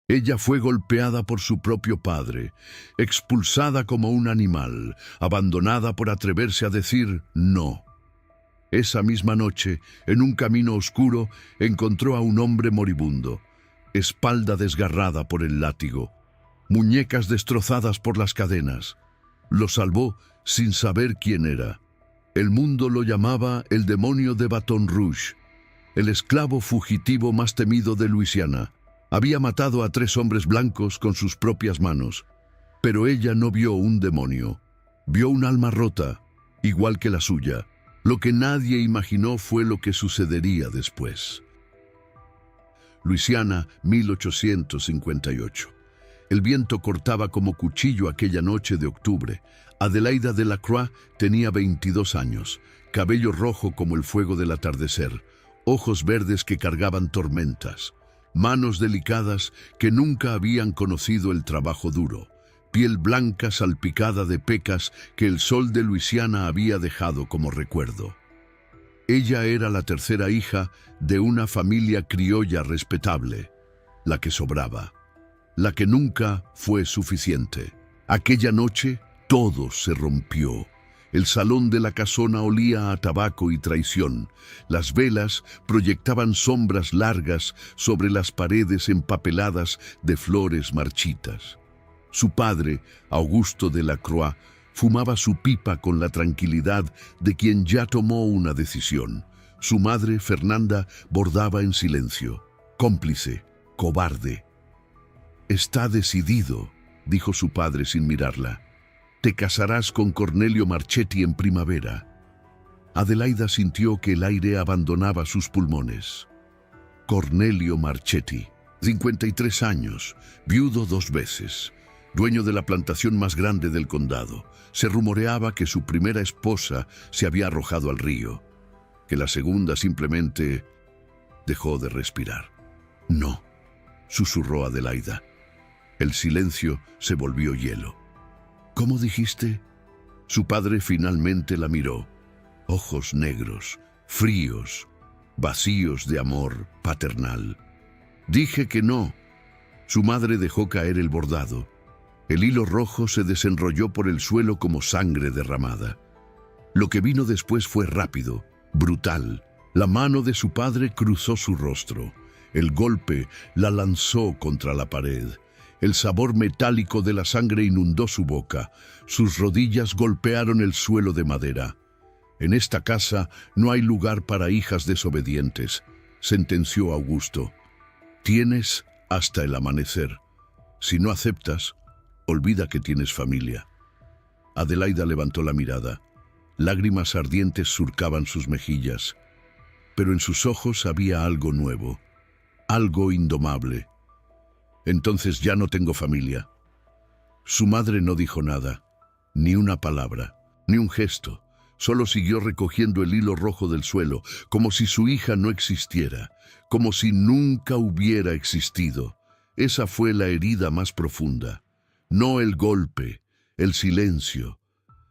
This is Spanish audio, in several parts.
Ella fue golpeada por su propio padre, expulsada como un animal, abandonada por atreverse a decir no. Esa misma noche, en un camino oscuro, encontró a un hombre moribundo, espalda desgarrada por el látigo, muñecas destrozadas por las cadenas. Lo salvó sin saber quién era. El mundo lo llamaba el demonio de Baton Rouge, el esclavo fugitivo más temido de Luisiana. Había matado a 3 hombres blancos con sus propias manos, pero ella no vio un demonio. Vio un alma rota, igual que la suya. Lo que nadie imaginó fue lo que sucedería después. Luisiana, 1858. El viento cortaba como cuchillo aquella noche de octubre. Adelaida Delacroix tenía 22 años, cabello rojo como el fuego del atardecer, ojos verdes que cargaban tormentas, manos delicadas que nunca habían conocido el trabajo duro, piel blanca salpicada de pecas que el sol de Luisiana había dejado como recuerdo. Ella era la tercera hija de una familia criolla respetable, la que sobraba, la que nunca fue suficiente. Aquella noche todo se rompió. El salón de la casona olía a tabaco y traición. Las velas proyectaban sombras largas sobre las paredes empapeladas de flores marchitas. Su padre, Augusto Delacroix, fumaba su pipa con la tranquilidad de quien ya tomó una decisión. Su madre, Fernanda, bordaba en silencio, cómplice, cobarde. «Está decidido», dijo su padre sin mirarla. «Te casarás con Cornelio Marchetti en primavera». Adelaida sintió que el aire abandonaba sus pulmones. Cornelio Marchetti, 53 años, viudo 2 veces, dueño de la plantación más grande del condado. Se rumoreaba que su primera esposa se había arrojado al río, que la segunda simplemente dejó de respirar. «No», susurró Adelaida. El silencio se volvió hielo. «¿Cómo dijiste?» Su padre finalmente la miró. Ojos negros, fríos, vacíos de amor paternal. «Dije que no». Su madre dejó caer el bordado. El hilo rojo se desenrolló por el suelo como sangre derramada. Lo que vino después fue rápido, brutal. La mano de su padre cruzó su rostro. El golpe la lanzó contra la pared. El sabor metálico de la sangre inundó su boca. Sus rodillas golpearon el suelo de madera. «En esta casa no hay lugar para hijas desobedientes», sentenció Augusto. «Tienes hasta el amanecer. Si no aceptas, olvida que tienes familia». Adelaida levantó la mirada. Lágrimas ardientes surcaban sus mejillas, pero en sus ojos había algo nuevo, algo indomable. «Entonces ya no tengo familia». Su madre no dijo nada, ni una palabra, ni un gesto. Solo siguió recogiendo el hilo rojo del suelo, como si su hija no existiera, como si nunca hubiera existido. Esa fue la herida más profunda. No el golpe, el silencio.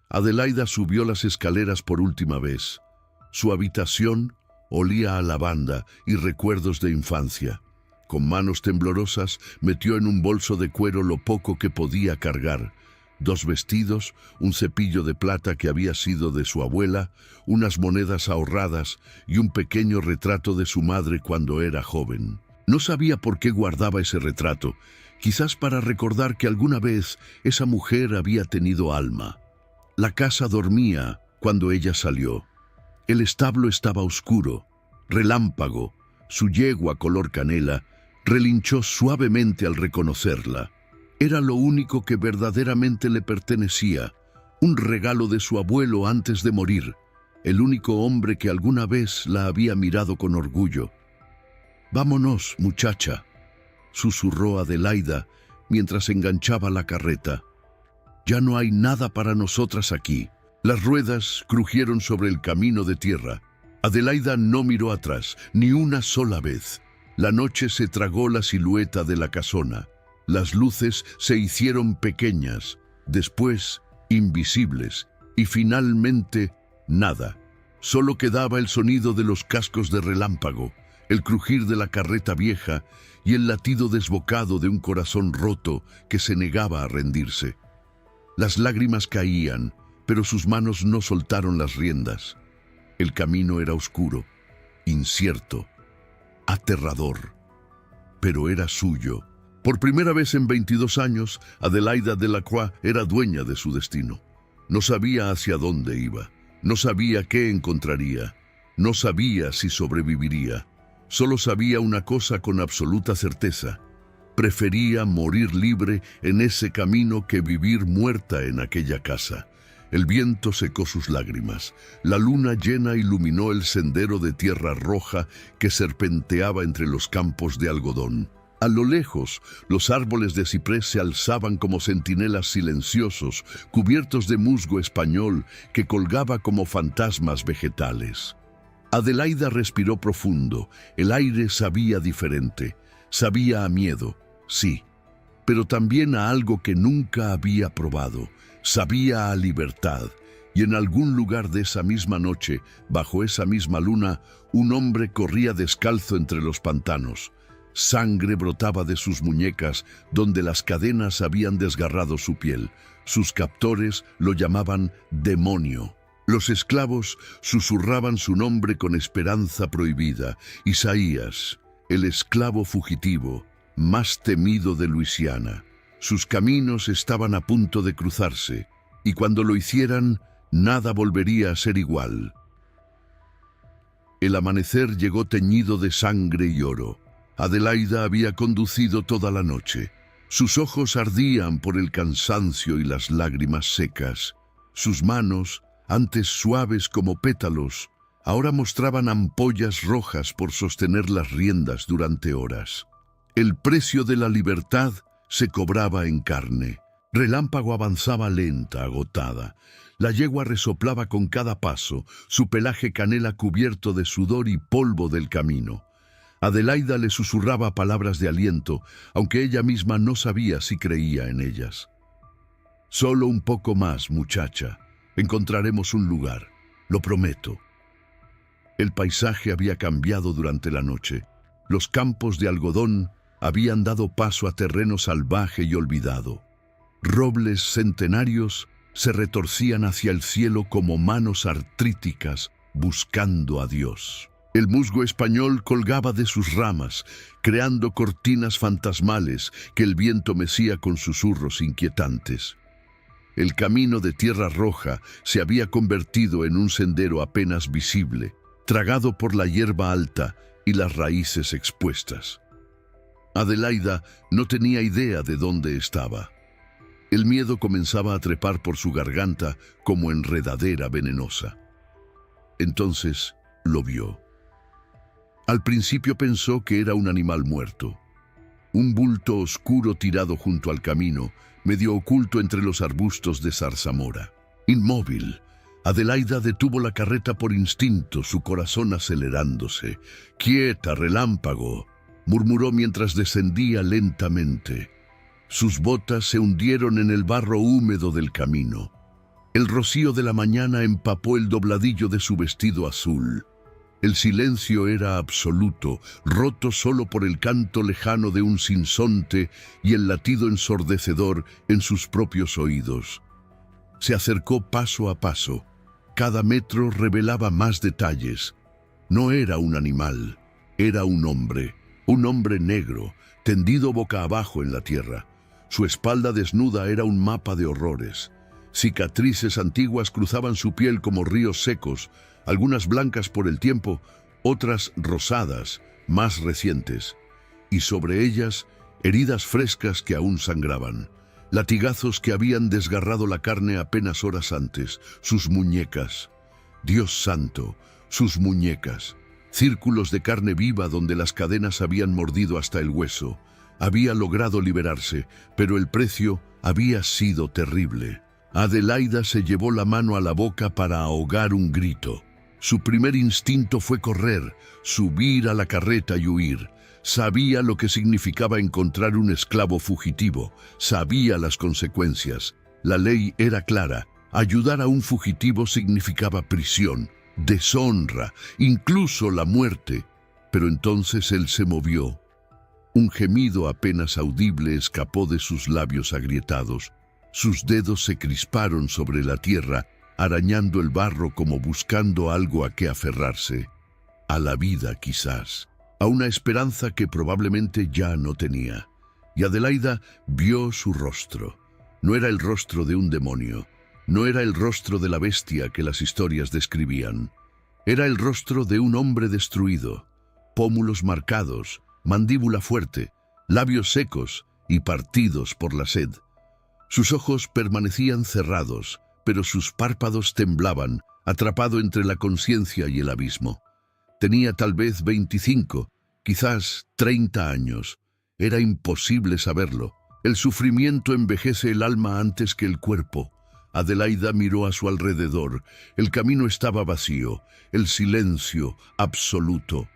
Adelaida subió las escaleras por última vez. Su habitación olía a lavanda y recuerdos de infancia. Con manos temblorosas metió en un bolso de cuero lo poco que podía cargar: 2 vestidos, un cepillo de plata que había sido de su abuela, unas monedas ahorradas y un pequeño retrato de su madre cuando era joven. No sabía por qué guardaba ese retrato, quizás para recordar que alguna vez esa mujer había tenido alma. La casa dormía cuando ella salió. El establo estaba oscuro, relámpago. Su yegua color canela relinchó suavemente al reconocerla. Era lo único que verdaderamente le pertenecía, un regalo de su abuelo antes de morir, el único hombre que alguna vez la había mirado con orgullo. «Vámonos, muchacha», susurró Adelaida mientras enganchaba la carreta. «Ya no hay nada para nosotras aquí». Las ruedas crujieron sobre el camino de tierra. Adelaida no miró atrás, ni una sola vez. La noche se tragó la silueta de la casona. Las luces se hicieron pequeñas, después invisibles, y finalmente nada. Solo quedaba el sonido de los cascos de relámpago, el crujir de la carreta vieja y el latido desbocado de un corazón roto que se negaba a rendirse. Las lágrimas caían, pero sus manos no soltaron las riendas. El camino era oscuro, incierto, aterrador, pero era suyo. Por primera vez en 22 años, Adelaida Delacroix era dueña de su destino. No sabía hacia dónde iba, no sabía qué encontraría, no sabía si sobreviviría. Solo sabía una cosa con absoluta certeza: prefería morir libre en ese camino que vivir muerta en aquella casa. El viento secó sus lágrimas. La luna llena iluminó el sendero de tierra roja que serpenteaba entre los campos de algodón. A lo lejos, los árboles de ciprés se alzaban como centinelas silenciosos, cubiertos de musgo español que colgaba como fantasmas vegetales. Adelaida respiró profundo. El aire sabía diferente. Sabía a miedo, sí, pero también a algo que nunca había probado. Sabía a libertad. Y en algún lugar de esa misma noche, bajo esa misma luna, un hombre corría descalzo entre los pantanos. Sangre brotaba de sus muñecas, donde las cadenas habían desgarrado su piel. Sus captores lo llamaban demonio. Los esclavos susurraban su nombre con esperanza prohibida: Isaías, el esclavo fugitivo, más temido de Luisiana. Sus caminos estaban a punto de cruzarse, y cuando lo hicieran, nada volvería a ser igual. El amanecer llegó teñido de sangre y oro. Adelaida había conducido toda la noche. Sus ojos ardían por el cansancio y las lágrimas secas. Sus manos, antes suaves como pétalos, ahora mostraban ampollas rojas por sostener las riendas durante horas. El precio de la libertad se cobraba en carne. Relámpago avanzaba lenta, agotada. La yegua resoplaba con cada paso, su pelaje canela cubierto de sudor y polvo del camino. Adelaida le susurraba palabras de aliento, aunque ella misma no sabía si creía en ellas. «Solo un poco más, muchacha. Encontraremos un lugar, lo prometo». El paisaje había cambiado durante la noche. Los campos de algodón habían dado paso a terreno salvaje y olvidado. Robles centenarios se retorcían hacia el cielo como manos artríticas buscando a Dios. El musgo español colgaba de sus ramas, creando cortinas fantasmales que el viento mecía con susurros inquietantes. El camino de tierra roja se había convertido en un sendero apenas visible, tragado por la hierba alta y las raíces expuestas. Adelaida no tenía idea de dónde estaba. El miedo comenzaba a trepar por su garganta como enredadera venenosa. Entonces lo vio. Al principio pensó que era un animal muerto. Un bulto oscuro tirado junto al camino, medio oculto entre los arbustos de zarzamora. Inmóvil, Adelaida detuvo la carreta por instinto, su corazón acelerándose. «Quieta, relámpago», murmuró mientras descendía lentamente. Sus botas se hundieron en el barro húmedo del camino. El rocío de la mañana empapó el dobladillo de su vestido azul. El silencio era absoluto, roto solo por el canto lejano de un sinsonte y el latido ensordecedor en sus propios oídos. Se acercó paso a paso. Cada metro revelaba más detalles. No era un animal, era un hombre negro, tendido boca abajo en la tierra. Su espalda desnuda era un mapa de horrores. Cicatrices antiguas cruzaban su piel como ríos secos, algunas blancas por el tiempo, otras rosadas, más recientes, y sobre ellas heridas frescas que aún sangraban, latigazos que habían desgarrado la carne apenas horas antes, sus muñecas. Dios santo, sus muñecas, círculos de carne viva donde las cadenas habían mordido hasta el hueso. Había logrado liberarse, pero el precio había sido terrible. Adelaida se llevó la mano a la boca para ahogar un grito. Su primer instinto fue correr, subir a la carreta y huir. Sabía lo que significaba encontrar un esclavo fugitivo. Sabía las consecuencias. La ley era clara. Ayudar a un fugitivo significaba prisión, deshonra, incluso la muerte. Pero entonces él se movió. Un gemido apenas audible escapó de sus labios agrietados. Sus dedos se crisparon sobre la tierra, arañando el barro como buscando algo a qué aferrarse. A la vida, quizás. A una esperanza que probablemente ya no tenía. Y Adelaida vio su rostro. No era el rostro de un demonio. No era el rostro de la bestia que las historias describían. Era el rostro de un hombre destruido. Pómulos marcados, mandíbula fuerte, labios secos y partidos por la sed. Sus ojos permanecían cerrados, pero sus párpados temblaban, atrapado entre la conciencia y el abismo. Tenía tal vez 25, quizás 30 años. Era imposible saberlo. El sufrimiento envejece el alma antes que el cuerpo. Adelaida miró a su alrededor. El camino estaba vacío, el silencio absoluto.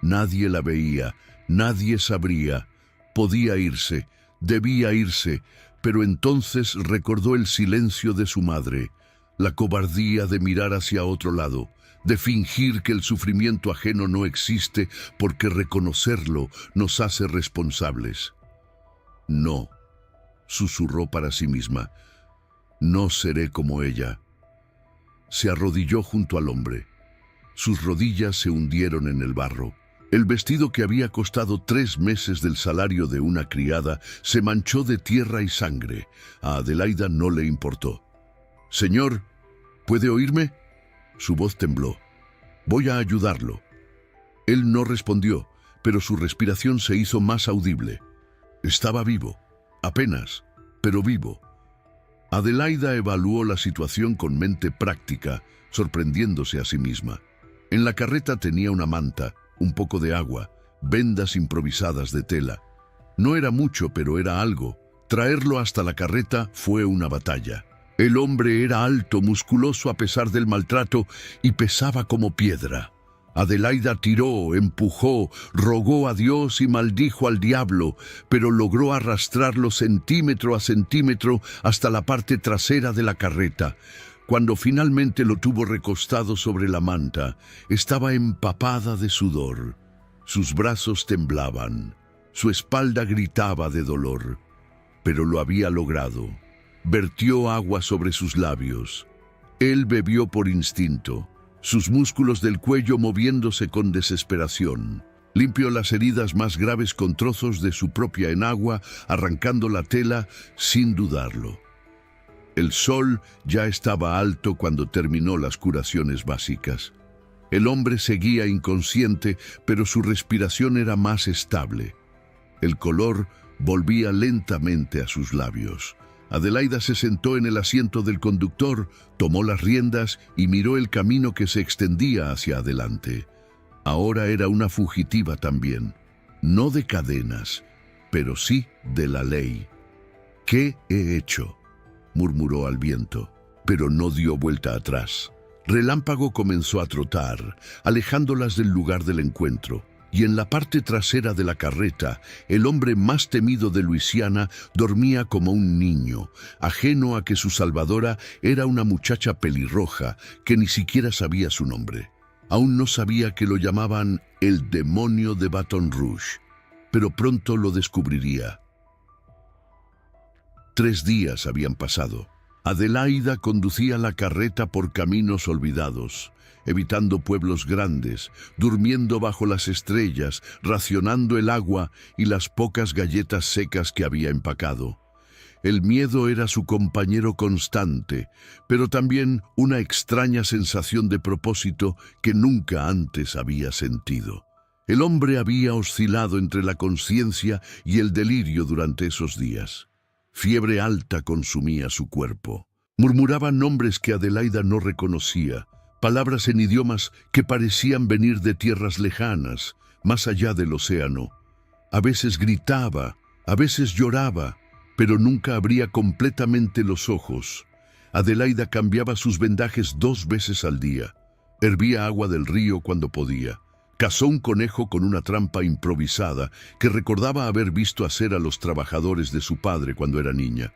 Nadie la veía, nadie sabría. Podía irse, debía irse, pero entonces recordó el silencio de su madre, la cobardía de mirar hacia otro lado, de fingir que el sufrimiento ajeno no existe porque reconocerlo nos hace responsables. No, susurró para sí misma, no seré como ella. Se arrodilló junto al hombre. Sus rodillas se hundieron en el barro. El vestido que había costado 3 meses del salario de una criada se manchó de tierra y sangre. A Adelaida no le importó. «Señor, ¿puede oírme?» Su voz tembló. «Voy a ayudarlo». Él no respondió, pero su respiración se hizo más audible. Estaba vivo, apenas, pero vivo. Adelaida evaluó la situación con mente práctica, sorprendiéndose a sí misma. En la carreta tenía una manta, un poco de agua, vendas improvisadas de tela. No era mucho, pero era algo. Traerlo hasta la carreta fue una batalla. El hombre era alto, musculoso a pesar del maltrato y pesaba como piedra. Adelaida tiró, empujó, rogó a Dios y maldijo al diablo, pero logró arrastrarlo centímetro a centímetro hasta la parte trasera de la carreta. Cuando finalmente lo tuvo recostado sobre la manta, estaba empapada de sudor. Sus brazos temblaban, su espalda gritaba de dolor, pero lo había logrado. Vertió agua sobre sus labios. Él bebió por instinto, sus músculos del cuello moviéndose con desesperación. Limpió las heridas más graves con trozos de su propia enagua, arrancando la tela sin dudarlo. El sol ya estaba alto cuando terminó las curaciones básicas. El hombre seguía inconsciente, pero su respiración era más estable. El color volvía lentamente a sus labios. Adelaida se sentó en el asiento del conductor, tomó las riendas y miró el camino que se extendía hacia adelante. Ahora era una fugitiva también, no de cadenas, pero sí de la ley. «¿Qué he hecho?», murmuró al viento, pero no dio vuelta atrás. Relámpago comenzó a trotar, alejándolas del lugar del encuentro. Y en la parte trasera de la carreta, el hombre más temido de Luisiana dormía como un niño, ajeno a que su salvadora era una muchacha pelirroja que ni siquiera sabía su nombre. Aún no sabía que lo llamaban el demonio de Baton Rouge, pero pronto lo descubriría. 3 días habían pasado. Adelaida conducía la carreta por caminos olvidados, evitando pueblos grandes, durmiendo bajo las estrellas, racionando el agua y las pocas galletas secas que había empacado. El miedo era su compañero constante, pero también una extraña sensación de propósito que nunca antes había sentido. El hombre había oscilado entre la conciencia y el delirio durante esos días. Fiebre alta consumía su cuerpo. Murmuraba nombres que Adelaida no reconocía, palabras en idiomas que parecían venir de tierras lejanas, más allá del océano. A veces gritaba, a veces lloraba, pero nunca abría completamente los ojos. Adelaida cambiaba sus vendajes 2 veces al día. Hervía agua del río cuando podía. Cazó un conejo con una trampa improvisada que recordaba haber visto hacer a los trabajadores de su padre cuando era niña.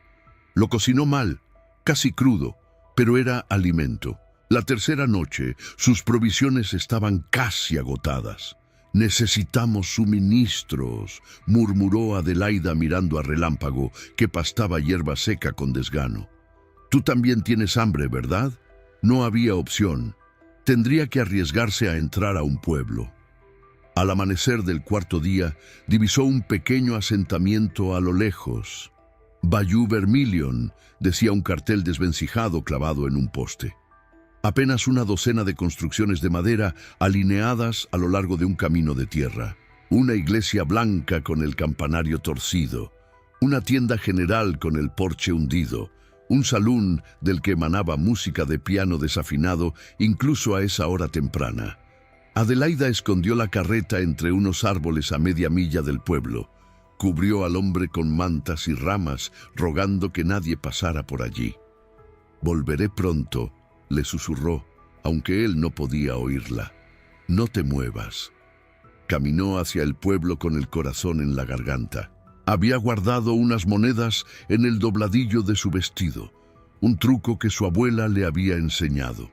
Lo cocinó mal, casi crudo, pero era alimento. La tercera noche, sus provisiones estaban casi agotadas. Necesitamos suministros, murmuró Adelaida mirando a Relámpago, que pastaba hierba seca con desgano. Tú también tienes hambre, ¿verdad? No había opción. Tendría que arriesgarse a entrar a un pueblo. Al amanecer del cuarto día, divisó un pequeño asentamiento a lo lejos. Bayou Vermilion, decía un cartel desvencijado clavado en un poste. Apenas una docena de construcciones de madera alineadas a lo largo de un camino de tierra. Una iglesia blanca con el campanario torcido. Una tienda general con el porche hundido. Un salón del que emanaba música de piano desafinado incluso a esa hora temprana. Adelaida escondió la carreta entre unos árboles a media milla del pueblo. Cubrió al hombre con mantas y ramas, rogando que nadie pasara por allí. «Volveré pronto», le susurró, aunque él no podía oírla. «No te muevas». Caminó hacia el pueblo con el corazón en la garganta. Había guardado unas monedas en el dobladillo de su vestido, un truco que su abuela le había enseñado.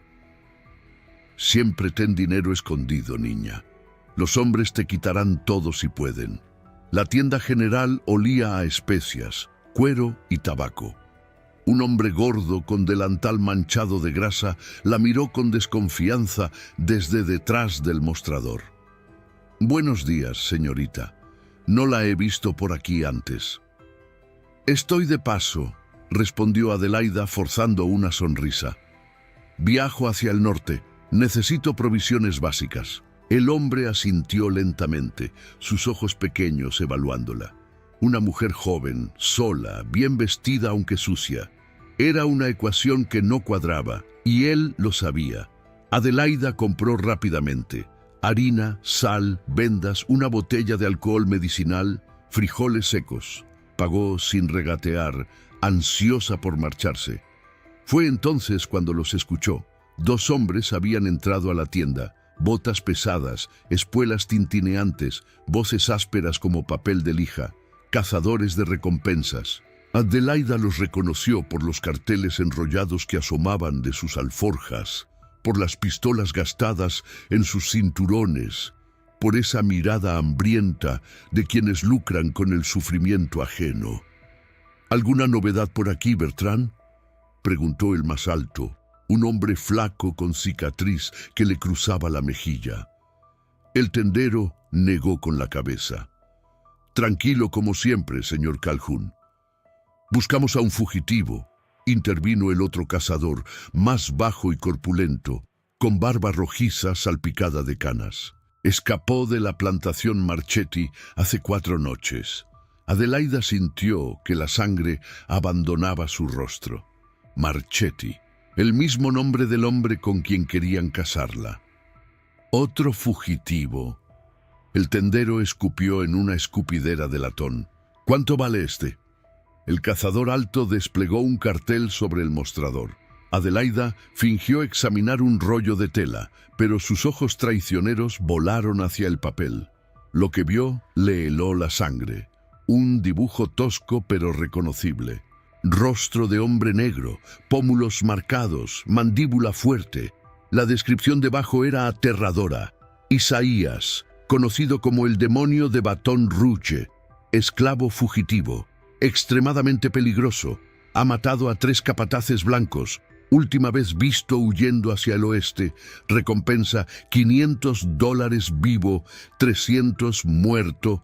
«Siempre ten dinero escondido, niña. Los hombres te quitarán todo si pueden». La tienda general olía a especias, cuero y tabaco. Un hombre gordo con delantal manchado de grasa la miró con desconfianza desde detrás del mostrador. «Buenos días, señorita. No la he visto por aquí antes». «Estoy de paso», respondió Adelaida forzando una sonrisa. «Viajo hacia el norte. Necesito provisiones básicas». El hombre asintió lentamente, sus ojos pequeños evaluándola. Una mujer joven, sola, bien vestida aunque sucia. Era una ecuación que no cuadraba, y él lo sabía. Adelaida compró rápidamente. Harina, sal, vendas, una botella de alcohol medicinal, frijoles secos. Pagó sin regatear, ansiosa por marcharse. Fue entonces cuando los escuchó. Dos hombres habían entrado a la tienda. Botas pesadas, espuelas tintineantes, voces ásperas como papel de lija, cazadores de recompensas. Adelaida los reconoció por los carteles enrollados que asomaban de sus alforjas, por las pistolas gastadas en sus cinturones, por esa mirada hambrienta de quienes lucran con el sufrimiento ajeno. «¿Alguna novedad por aquí, Bertrand?», preguntó el más alto, un hombre flaco con cicatriz que le cruzaba la mejilla. El tendero negó con la cabeza. «Tranquilo como siempre, señor Calhoun». «Buscamos a un fugitivo», intervino el otro cazador, más bajo y corpulento, con barba rojiza salpicada de canas. «Escapó de la plantación Marchetti hace 4 noches». Adelaida sintió que la sangre abandonaba su rostro. Marchetti. El mismo nombre del hombre con quien querían casarla. «Otro fugitivo». El tendero escupió en una escupidera de latón. «¿Cuánto vale este?». El cazador alto desplegó un cartel sobre el mostrador. Adelaida fingió examinar un rollo de tela, pero sus ojos traicioneros volaron hacia el papel. Lo que vio le heló la sangre. Un dibujo tosco pero reconocible. Rostro de hombre negro, pómulos marcados, mandíbula fuerte. La descripción debajo era aterradora. Isaías, conocido como el demonio de Baton Rouge, esclavo fugitivo, extremadamente peligroso, ha matado a 3 capataces blancos, última vez visto huyendo hacia el oeste, recompensa $500 vivo, 300 muerto,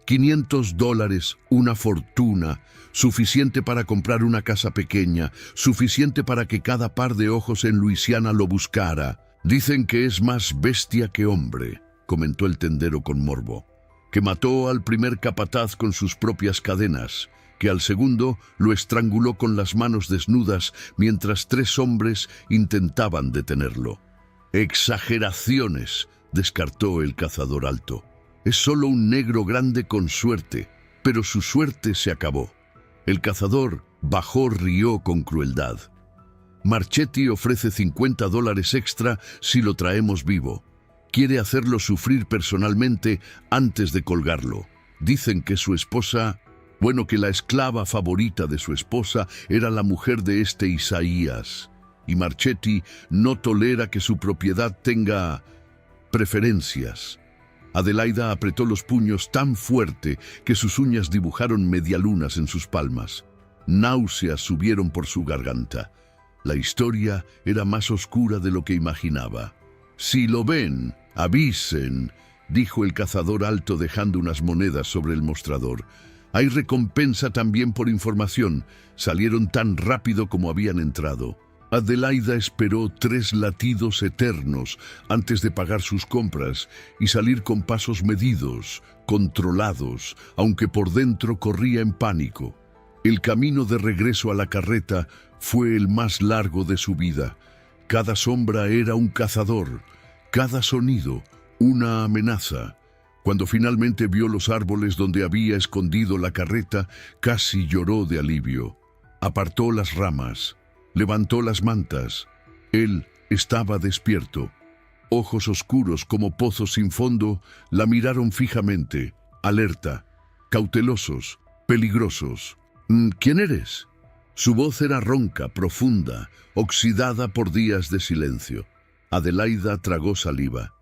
$500, una fortuna, suficiente para comprar una casa pequeña, suficiente para que cada par de ojos en Luisiana lo buscara. «Dicen que es más bestia que hombre», comentó el tendero con morbo, «que mató al primer capataz con sus propias cadenas, que al segundo lo estranguló con las manos desnudas mientras 3 hombres intentaban detenerlo». «Exageraciones», descartó el cazador alto. «Es solo un negro grande con suerte», pero su suerte se acabó. El cazador bajó, rió con crueldad. «Marchetti ofrece $50 extra si lo traemos vivo. Quiere hacerlo sufrir personalmente antes de colgarlo. Dicen que su esposa, que la esclava favorita de su esposa era la mujer de este Isaías, y Marchetti no tolera que su propiedad tenga preferencias». Adelaida apretó los puños tan fuerte que sus uñas dibujaron medialunas en sus palmas. Náuseas subieron por su garganta. La historia era más oscura de lo que imaginaba. «Si lo ven, avisen», dijo el cazador alto dejando unas monedas sobre el mostrador. «Hay recompensa también por información. Salieron tan rápido como habían entrado». Adelaida esperó 3 latidos eternos antes de pagar sus compras y salir con pasos medidos, controlados, aunque por dentro corría en pánico. El camino de regreso a la carreta fue el más largo de su vida. Cada sombra era un cazador, cada sonido una amenaza. Cuando finalmente vio los árboles donde había escondido la carreta, casi lloró de alivio. Apartó las ramas. Levantó las mantas. Él estaba despierto. Ojos oscuros como pozos sin fondo la miraron fijamente, alerta, cautelosos, peligrosos. «¿Quién eres?». Su voz era ronca, profunda, oxidada por días de silencio. Adelaida tragó saliva.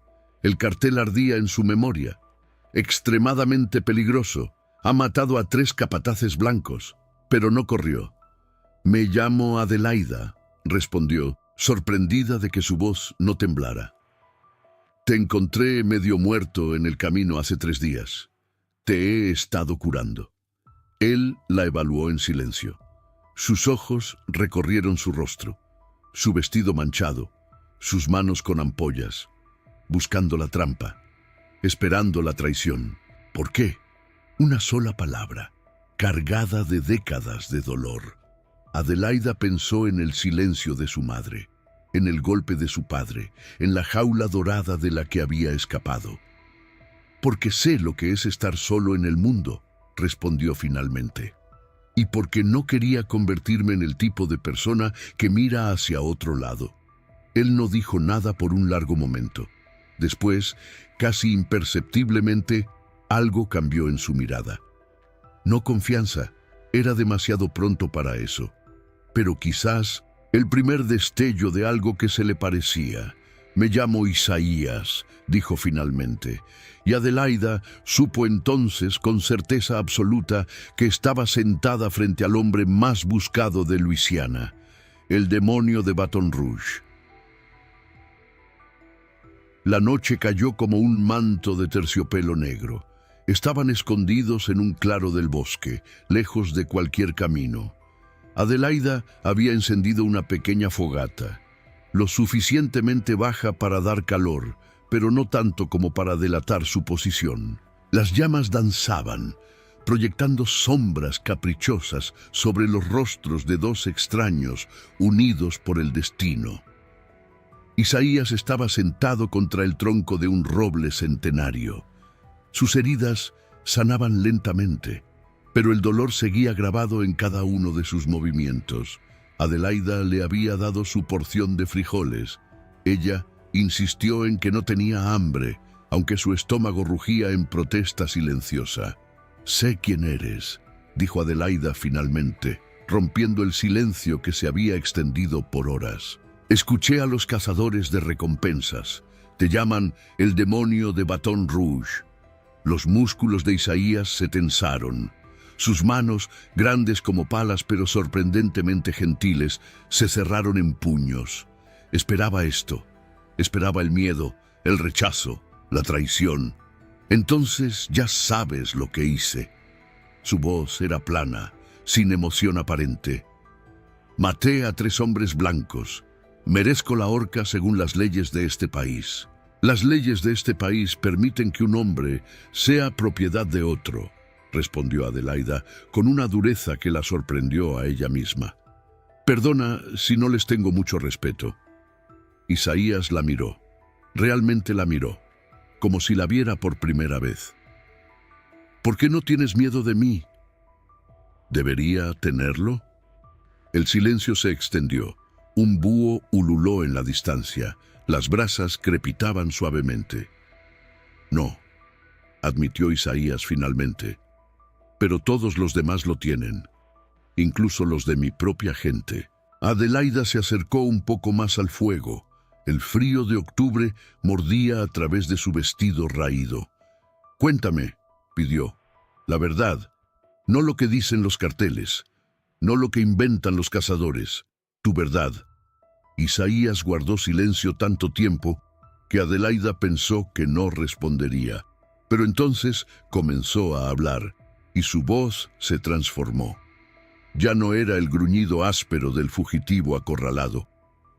El cartel ardía en su memoria. Extremadamente peligroso. Ha matado a 3 capataces blancos, pero no corrió. «Me llamo Adelaida», respondió, sorprendida de que su voz no temblara. «Te encontré medio muerto en el camino hace 3 días. Te he estado curando». Él la evaluó en silencio. Sus ojos recorrieron su rostro, su vestido manchado, sus manos con ampollas, buscando la trampa, esperando la traición. ¿Por qué? Una sola palabra, cargada de décadas de dolor. Adelaida pensó en el silencio de su madre, en el golpe de su padre, en la jaula dorada de la que había escapado. «Porque sé lo que es estar solo en el mundo», respondió finalmente. «Y porque no quería convertirme en el tipo de persona que mira hacia otro lado». Él no dijo nada por un largo momento. Después, casi imperceptiblemente, algo cambió en su mirada. No confianza, era demasiado pronto para eso. Pero quizás el primer destello de algo que se le parecía. «Me llamo Isaías», dijo finalmente, y Adelaida supo entonces con certeza absoluta que estaba sentada frente al hombre más buscado de Luisiana, el demonio de Baton Rouge. La noche cayó como un manto de terciopelo negro. Estaban escondidos en un claro del bosque, lejos de cualquier camino. Adelaida había encendido una pequeña fogata, lo suficientemente baja para dar calor, pero no tanto como para delatar su posición. Las llamas danzaban, proyectando sombras caprichosas sobre los rostros de 2 extraños unidos por el destino. Isaías estaba sentado contra el tronco de un roble centenario. Sus heridas sanaban lentamente, pero el dolor seguía grabado en cada uno de sus movimientos. Adelaida le había dado su porción de frijoles. Ella insistió en que no tenía hambre, aunque su estómago rugía en protesta silenciosa. «Sé quién eres», dijo Adelaida finalmente, rompiendo el silencio que se había extendido por horas. «Escuché a los cazadores de recompensas. Te llaman el demonio de Baton Rouge». Los músculos de Isaías se tensaron. Sus manos, grandes como palas pero sorprendentemente gentiles, se cerraron en puños. Esperaba esto. Esperaba el miedo, el rechazo, la traición. «Entonces ya sabes lo que hice». Su voz era plana, sin emoción aparente. «Maté a 3 hombres blancos. Merezco la horca según las leyes de este país. Las leyes de este país permiten que un hombre sea propiedad de otro», respondió Adelaida con una dureza que la sorprendió a ella misma. «Perdona si no les tengo mucho respeto». Isaías la miró. Realmente la miró, como si la viera por primera vez. «¿Por qué no tienes miedo de mí?» ¿Debería tenerlo? El silencio se extendió. Un búho ululó en la distancia. Las brasas crepitaban suavemente. «No», admitió Isaías finalmente. «Pero todos los demás lo tienen, incluso los de mi propia gente». Adelaida se acercó un poco más al fuego. El frío de octubre mordía a través de su vestido raído. Cuéntame, pidió. La verdad, no lo que dicen los carteles, no lo que inventan los cazadores, tu verdad. Isaías guardó silencio tanto tiempo que Adelaida pensó que no respondería. Pero entonces comenzó a hablar y su voz se transformó. Ya no era el gruñido áspero del fugitivo acorralado.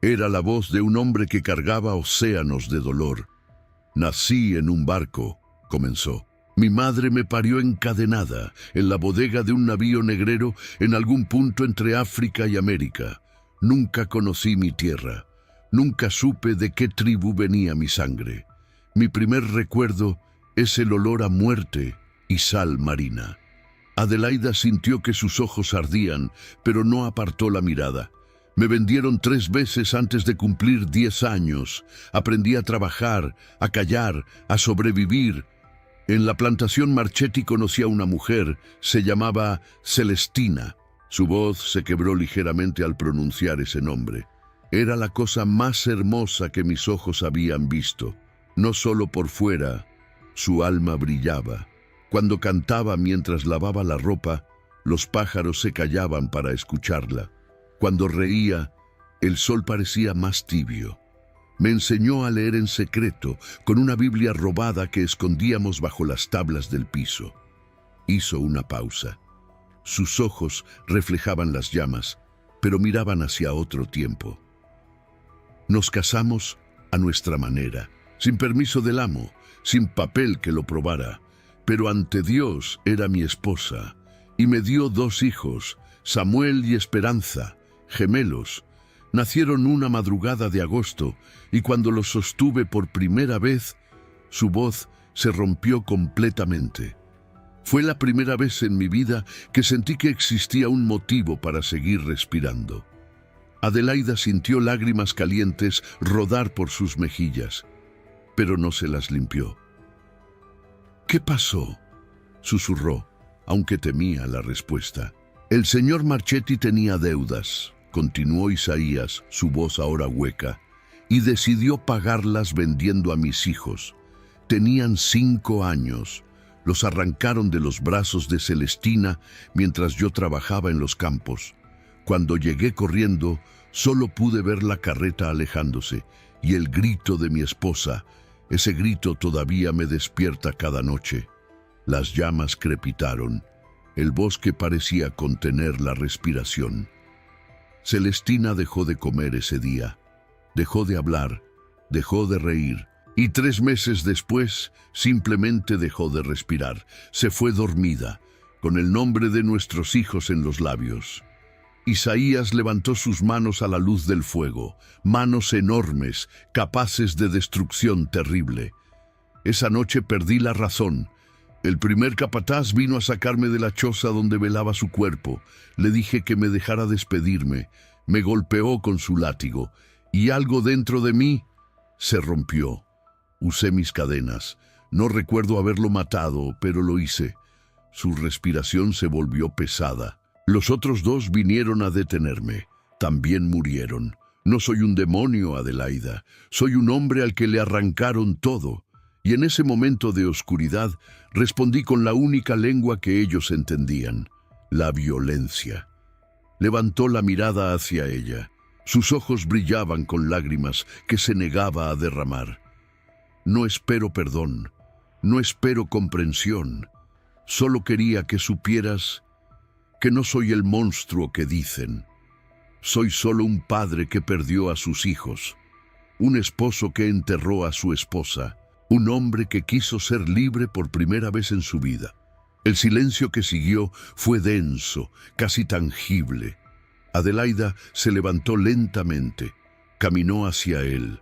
Era la voz de un hombre que cargaba océanos de dolor. Nací en un barco, comenzó. Mi madre me parió encadenada en la bodega de un navío negrero en algún punto entre África y América. Nunca conocí mi tierra. Nunca supe de qué tribu venía mi sangre. Mi primer recuerdo es el olor a muerte y sal marina. Adelaida sintió que sus ojos ardían, pero no apartó la mirada. Me vendieron 3 veces antes de cumplir 10 años. Aprendí a trabajar, a callar, a sobrevivir. En la plantación Marchetti conocí a una mujer, se llamaba Celestina. Su voz se quebró ligeramente al pronunciar ese nombre. Era la cosa más hermosa que mis ojos habían visto. No solo por fuera, su alma brillaba. Cuando cantaba mientras lavaba la ropa, los pájaros se callaban para escucharla. Cuando reía, el sol parecía más tibio. Me enseñó a leer en secreto, con una Biblia robada que escondíamos bajo las tablas del piso. Hizo una pausa. Sus ojos reflejaban las llamas, pero miraban hacia otro tiempo. Nos casamos a nuestra manera, sin permiso del amo, sin papel que lo probara, pero ante Dios era mi esposa, y me dio 2 hijos, Samuel y Esperanza, gemelos. Nacieron una madrugada de agosto, y cuando los sostuve por primera vez, su voz se rompió completamente. Fue la primera vez en mi vida que sentí que existía un motivo para seguir respirando. Adelaida sintió lágrimas calientes rodar por sus mejillas, pero no se las limpió. ¿Qué pasó?, susurró, aunque temía la respuesta. El señor Marchetti tenía deudas, continuó Isaías, su voz ahora hueca, y decidió pagarlas vendiendo a mis hijos. Tenían 5 años. Los arrancaron de los brazos de Celestina mientras yo trabajaba en los campos. Cuando llegué corriendo, solo pude ver la carreta alejándose y el grito de mi esposa. Ese grito todavía me despierta cada noche. Las llamas crepitaron. El bosque parecía contener la respiración. Celestina dejó de comer ese día. Dejó de hablar. Dejó de reír. Y 3 meses después, simplemente dejó de respirar. Se fue dormida, con el nombre de nuestros hijos en los labios. Isaías levantó sus manos a la luz del fuego, manos enormes, capaces de destrucción terrible. Esa noche perdí la razón. El primer capataz vino a sacarme de la choza donde velaba su cuerpo. Le dije que me dejara despedirme. Me golpeó con su látigo, y algo dentro de mí se rompió. Usé mis cadenas. No recuerdo haberlo matado, pero lo hice. Su respiración se volvió pesada. Los otros 2 vinieron a detenerme. También murieron. No soy un demonio, Adelaida. Soy un hombre al que le arrancaron todo. Y en ese momento de oscuridad respondí con la única lengua que ellos entendían: la violencia. Levantó la mirada hacia ella. Sus ojos brillaban con lágrimas que se negaba a derramar. No espero perdón. No espero comprensión. Solo quería que supieras que no soy el monstruo que dicen. Soy solo un padre que perdió a sus hijos, un esposo que enterró a su esposa, un hombre que quiso ser libre por primera vez en su vida. El silencio que siguió fue denso, casi tangible. Adelaida se levantó lentamente, caminó hacia él,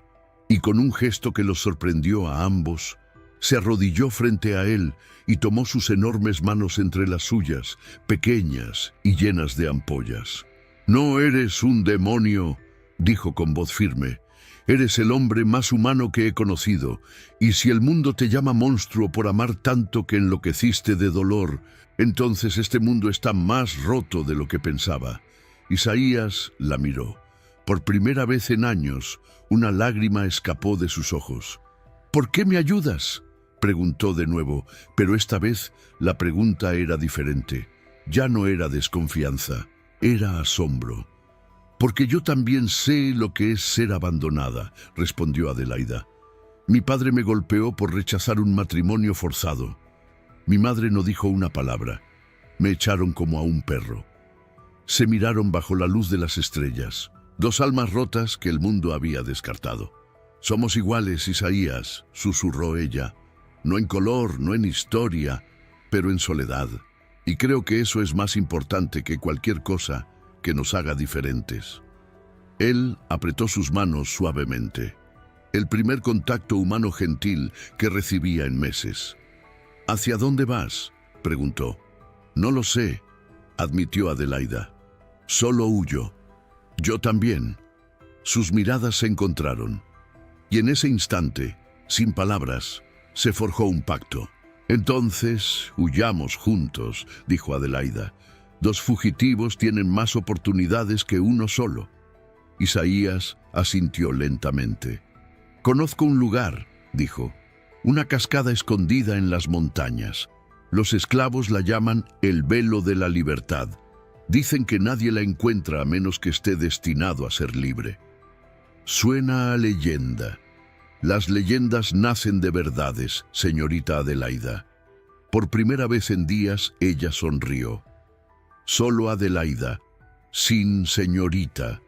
y con un gesto que los sorprendió a ambos, se arrodilló frente a él y tomó sus enormes manos entre las suyas, pequeñas y llenas de ampollas. «No eres un demonio», dijo con voz firme. «Eres el hombre más humano que he conocido, y si el mundo te llama monstruo por amar tanto que enloqueciste de dolor, entonces este mundo está más roto de lo que pensaba». Isaías la miró. Por primera vez en años, una lágrima escapó de sus ojos. «¿Por qué me ayudas?», Preguntó de nuevo, pero esta vez la pregunta era diferente. Ya no era desconfianza, era asombro. «Porque yo también sé lo que es ser abandonada», respondió Adelaida. «Mi padre me golpeó por rechazar un matrimonio forzado. Mi madre no dijo una palabra. Me echaron como a un perro». Se miraron bajo la luz de las estrellas, dos almas rotas que el mundo había descartado. «Somos iguales, Isaías», susurró ella. «No en color, no en historia, pero en soledad. Y creo que eso es más importante que cualquier cosa que nos haga diferentes». Él apretó sus manos suavemente. El primer contacto humano gentil que recibía en meses. «¿Hacia dónde vas?», preguntó. «No lo sé», admitió Adelaida. «Solo huyo». «Yo también». Sus miradas se encontraron. Y en ese instante, sin palabras, se forjó un pacto. «Entonces, huyamos juntos», dijo Adelaida. «Dos fugitivos tienen más oportunidades que uno solo». Isaías asintió lentamente. «Conozco un lugar», dijo. «Una cascada escondida en las montañas. Los esclavos la llaman el velo de la libertad. Dicen que nadie la encuentra a menos que esté destinado a ser libre». «Suena a leyenda. Las leyendas nacen de verdades, señorita Adelaida». Por primera vez en días ella sonrió. «Solo Adelaida, sin señorita.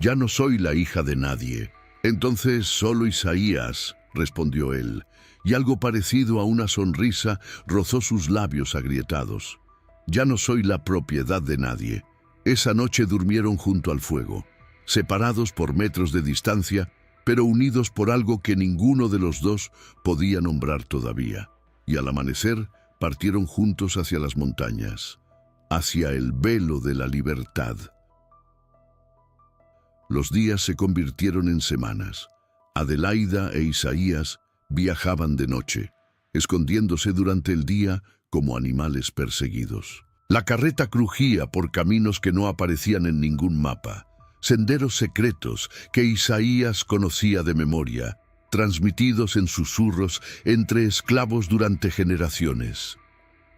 Ya no soy la hija de nadie». «Entonces solo Isaías», respondió él, y algo parecido a una sonrisa rozó sus labios agrietados. «Ya no soy la propiedad de nadie». Esa noche durmieron junto al fuego, separados por metros de distancia, pero unidos por algo que ninguno de los dos podía nombrar todavía. Y al amanecer partieron juntos hacia las montañas, hacia el velo de la libertad. Los días se convirtieron en semanas. Adelaida e Isaías viajaban de noche, escondiéndose durante el día como animales perseguidos. La carreta crujía por caminos que no aparecían en ningún mapa, senderos secretos que Isaías conocía de memoria, transmitidos en susurros entre esclavos durante generaciones.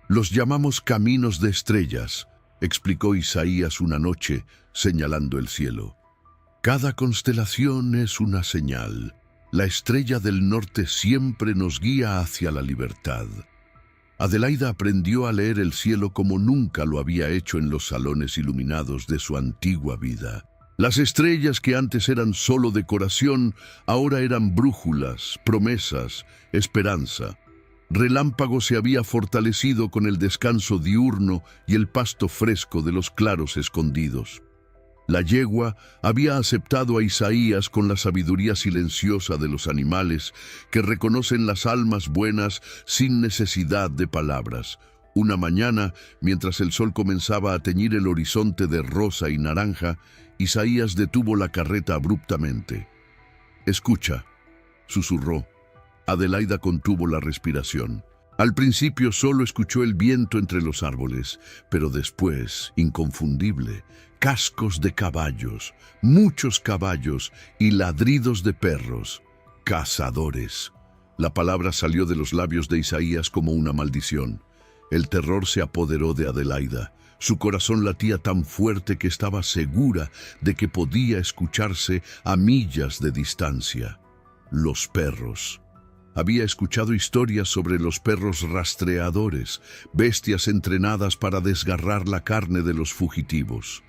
«Los llamamos caminos de estrellas», explicó Isaías una noche, señalando el cielo. «Cada constelación es una señal. La estrella del norte siempre nos guía hacia la libertad». Adelaida aprendió a leer el cielo como nunca lo había hecho en los salones iluminados de su antigua vida. Las estrellas que antes eran solo decoración, ahora eran brújulas, promesas, esperanza. Relámpago se había fortalecido con el descanso diurno y el pasto fresco de los claros escondidos. La yegua había aceptado a Isaías con la sabiduría silenciosa de los animales que reconocen las almas buenas sin necesidad de palabras. Una mañana, mientras el sol comenzaba a teñir el horizonte de rosa y naranja, Isaías detuvo la carreta abruptamente. «Escucha», susurró. Adelaida contuvo la respiración. Al principio solo escuchó el viento entre los árboles, pero después, inconfundible, cascos de caballos, muchos caballos y ladridos de perros. «Cazadores». La palabra salió de los labios de Isaías como una maldición. El terror se apoderó de Adelaida. Su corazón latía tan fuerte que estaba segura de que podía escucharse a millas de distancia. Los perros. Había escuchado historias sobre los perros rastreadores, bestias entrenadas para desgarrar la carne de los fugitivos.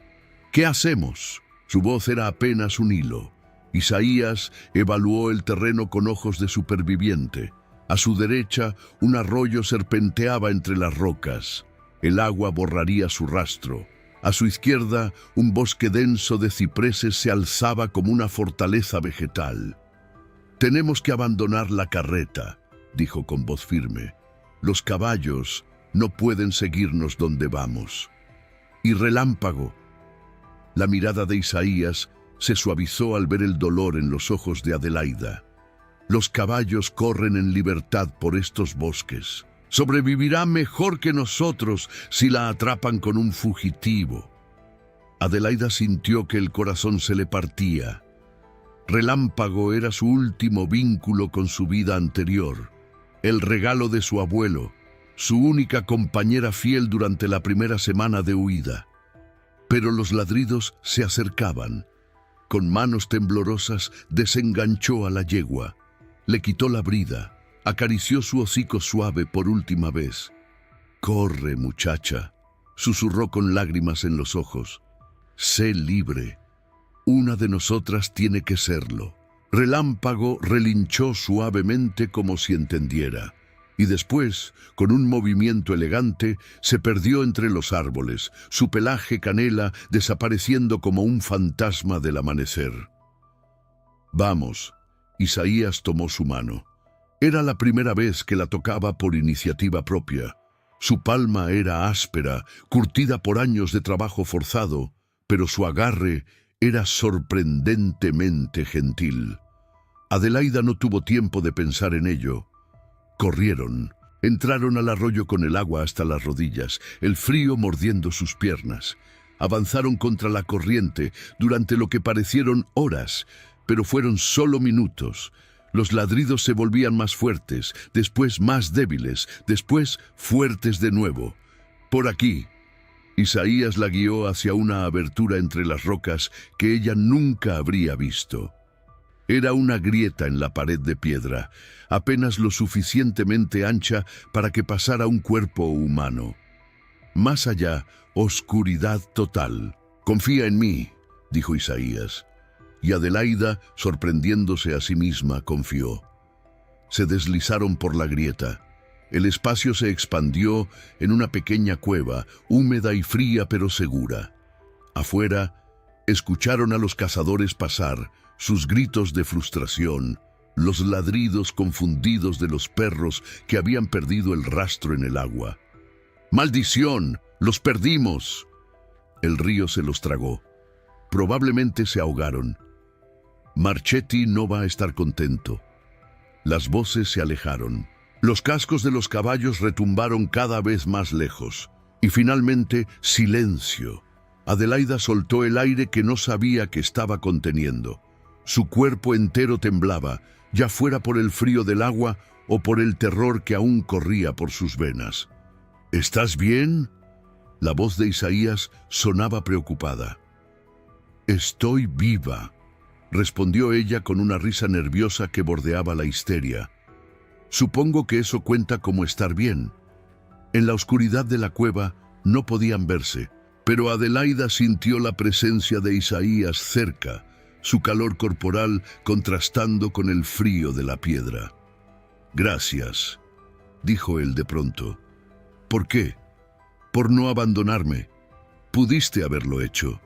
«¿Qué hacemos?». Su voz era apenas un hilo. Isaías evaluó el terreno con ojos de superviviente. A su derecha, un arroyo serpenteaba entre las rocas. El agua borraría su rastro. A su izquierda, un bosque denso de cipreses se alzaba como una fortaleza vegetal. «Tenemos que abandonar la carreta», dijo con voz firme. «Los caballos no pueden seguirnos donde vamos». Y relámpago. La mirada de Isaías se suavizó al ver el dolor en los ojos de Adelaida. «Los caballos corren en libertad por estos bosques. Sobrevivirá mejor que nosotros si la atrapan con un fugitivo». Adelaida sintió que el corazón se le partía. Relámpago era su último vínculo con su vida anterior. el regalo de su abuelo, su única compañera fiel durante la primera semana de huida. Pero los ladridos se acercaban. Con manos temblorosas desenganchó a la yegua, le quitó la brida, acarició su hocico suave por última vez. «Corre, muchacha», susurró con lágrimas en los ojos. «Sé libre. Una de nosotras tiene que serlo». Relámpago relinchó suavemente como si entendiera, y después, con un movimiento elegante, se perdió entre los árboles, su pelaje canela desapareciendo como un fantasma del amanecer. «Vamos», Isaías tomó su mano. Era la primera vez que la tocaba por iniciativa propia. Su palma era áspera, curtida por años de trabajo forzado, pero su agarre era sorprendentemente gentil. Adelaida no tuvo tiempo de pensar en ello. Corrieron, entraron al arroyo con el agua hasta las rodillas, el frío mordiendo sus piernas. Avanzaron contra la corriente durante lo que parecieron horas, pero fueron solo minutos. Los ladridos se volvían más fuertes, después más débiles, después fuertes de nuevo. «Por aquí». Isaías la guió hacia una abertura entre las rocas que ella nunca habría visto. Era una grieta en la pared de piedra, apenas lo suficientemente ancha para que pasara un cuerpo humano. Más allá, oscuridad total. «Confía en mí», dijo Isaías. Y Adelaida, sorprendiéndose a sí misma, confió. Se deslizaron por la grieta. El espacio se expandió en una pequeña cueva, húmeda y fría pero segura. Afuera, escucharon a los cazadores pasar, sus gritos de frustración, los ladridos confundidos de los perros que habían perdido el rastro en el agua. «¡Maldición! ¡Los perdimos!». El río se los tragó. Probablemente se ahogaron. Marchetti no va a estar contento. Las voces se alejaron. Los cascos de los caballos retumbaron cada vez más lejos. Y finalmente, silencio. Adelaida soltó el aire que no sabía que estaba conteniendo. Su cuerpo entero temblaba, ya fuera por el frío del agua o por el terror que aún corría por sus venas. «¿Estás bien?». La voz de Isaías sonaba preocupada. «Estoy viva», respondió ella con una risa nerviosa que bordeaba la histeria. «Supongo que eso cuenta como estar bien». En la oscuridad de la cueva no podían verse, pero Adelaida sintió la presencia de Isaías cerca, su calor corporal contrastando con el frío de la piedra. «Gracias», dijo él de pronto. «¿Por qué? Por no abandonarme. Pudiste haberlo hecho.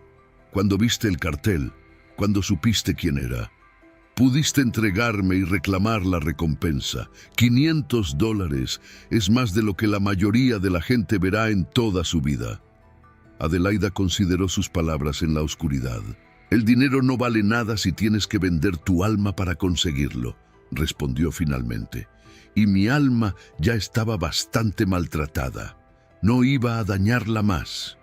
Cuando viste el cartel, cuando supiste quién era. Pudiste entregarme y reclamar la recompensa. $500 es más de lo que la mayoría de la gente verá en toda su vida». Adelaida consideró sus palabras en la oscuridad. «El dinero no vale nada si tienes que vender tu alma para conseguirlo», respondió finalmente. «Y mi alma ya estaba bastante maltratada. No iba a dañarla más».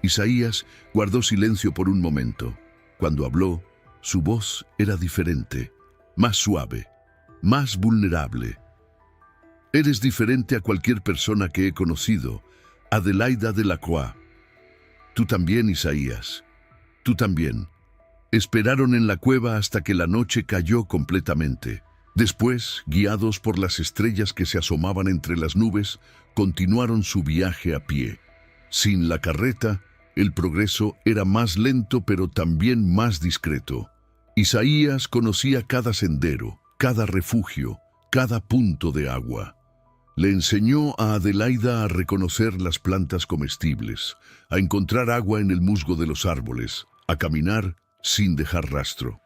Isaías guardó silencio por un momento. Cuando habló, su voz era diferente, más suave, más vulnerable. «Eres diferente a cualquier persona que he conocido, Adelaida Delacroix. Tú también, Isaías. Tú también». Esperaron en la cueva hasta que la noche cayó completamente. Después, guiados por las estrellas que se asomaban entre las nubes, continuaron su viaje a pie. Sin la carreta, el progreso era más lento pero también más discreto. Isaías conocía cada sendero, cada refugio, cada punto de agua. Le enseñó a Adelaida a reconocer las plantas comestibles, a encontrar agua en el musgo de los árboles, a caminar sin dejar rastro.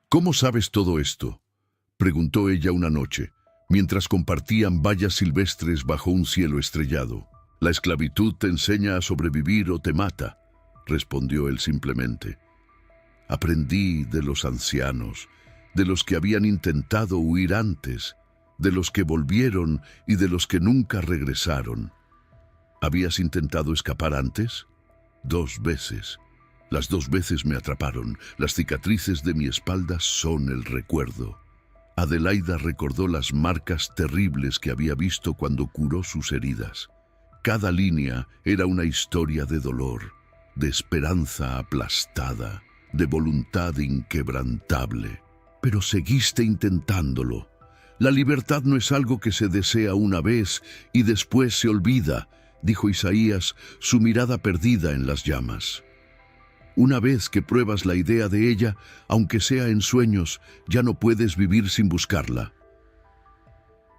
«¿Cómo sabes todo esto?», preguntó ella una noche, mientras compartían bayas silvestres bajo un cielo estrellado. «La esclavitud te enseña a sobrevivir o te mata», respondió él simplemente. «Aprendí de los ancianos, de los que habían intentado huir antes, de los que volvieron y de los que nunca regresaron». «¿Habías intentado escapar antes?». «2 veces. Las 2 veces me atraparon. Las cicatrices de mi espalda son el recuerdo». Adelaida recordó las marcas terribles que había visto cuando curó sus heridas. Cada línea era una historia de dolor, de esperanza aplastada, de voluntad inquebrantable. Pero seguiste intentándolo. La libertad no es algo que se desea una vez y después se olvida, dijo Isaías, su mirada perdida en las llamas. Una vez que pruebas la idea de ella, aunque sea en sueños, ya no puedes vivir sin buscarla.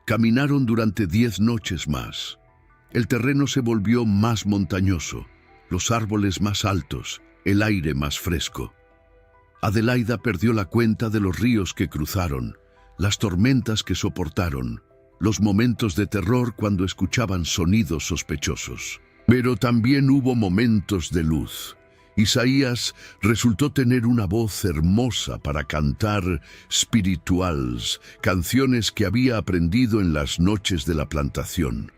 Caminaron durante 10 noches más. El terreno se volvió más montañoso, los árboles más altos, el aire más fresco. Adelaida perdió la cuenta de los ríos que cruzaron, las tormentas que soportaron, los momentos de terror cuando escuchaban sonidos sospechosos. Pero también hubo momentos de luz. Isaías resultó tener una voz hermosa para cantar spirituals, canciones que había aprendido en las noches de la plantación.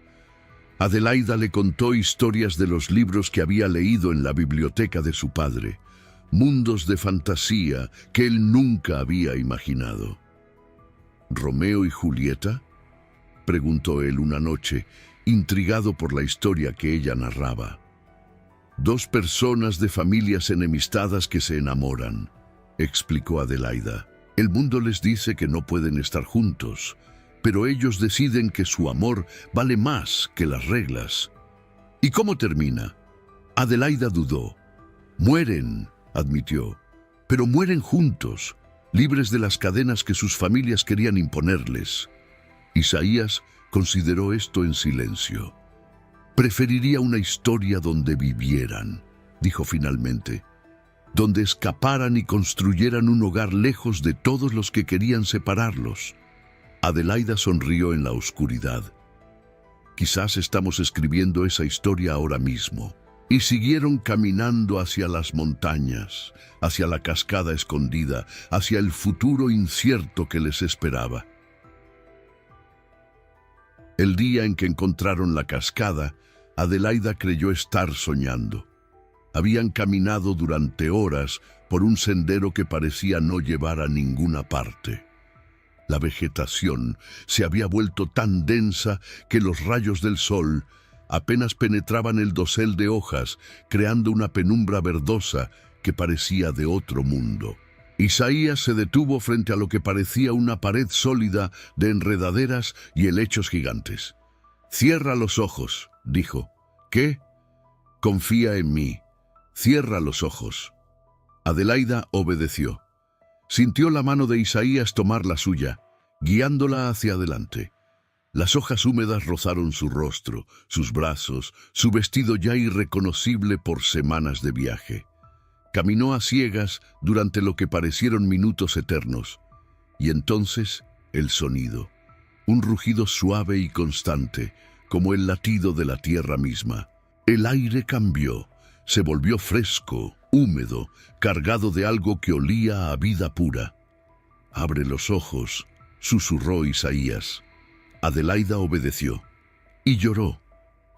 Adelaida le contó historias de los libros que había leído en la biblioteca de su padre, mundos de fantasía que él nunca había imaginado. ¿Romeo y Julieta?, preguntó él una noche, intrigado por la historia que ella narraba. 2 personas de familias enemistadas que se enamoran, explicó Adelaida. El mundo les dice que no pueden estar juntos, pero ellos deciden que su amor vale más que las reglas. ¿Y cómo termina? Adelaida dudó. Mueren, admitió, pero mueren juntos, libres de las cadenas que sus familias querían imponerles. Isaías consideró esto en silencio. Preferiría una historia donde vivieran, dijo finalmente, donde escaparan y construyeran un hogar lejos de todos los que querían separarlos. Adelaida sonrió en la oscuridad. Quizás estamos escribiendo esa historia ahora mismo. Y siguieron caminando hacia las montañas, hacia la cascada escondida, hacia el futuro incierto que les esperaba. El día en que encontraron la cascada, Adelaida creyó estar soñando. Habían caminado durante horas por un sendero que parecía no llevar a ninguna parte. La vegetación se había vuelto tan densa que los rayos del sol apenas penetraban el dosel de hojas, creando una penumbra verdosa que parecía de otro mundo. Isaías se detuvo frente a lo que parecía una pared sólida de enredaderas y helechos gigantes. «Cierra los ojos», dijo. «¿Qué?» «Confía en mí. Cierra los ojos». Adelaida obedeció. Sintió la mano de Isaías tomar la suya, guiándola hacia adelante. Las hojas húmedas rozaron su rostro, sus brazos, su vestido ya irreconocible por semanas de viaje. Caminó a ciegas durante lo que parecieron minutos eternos. Y entonces, el sonido. Un rugido suave y constante, como el latido de la tierra misma. El aire cambió, se volvió fresco, húmedo, cargado de algo que olía a vida pura. «Abre los ojos», susurró Isaías. Adelaida obedeció y lloró.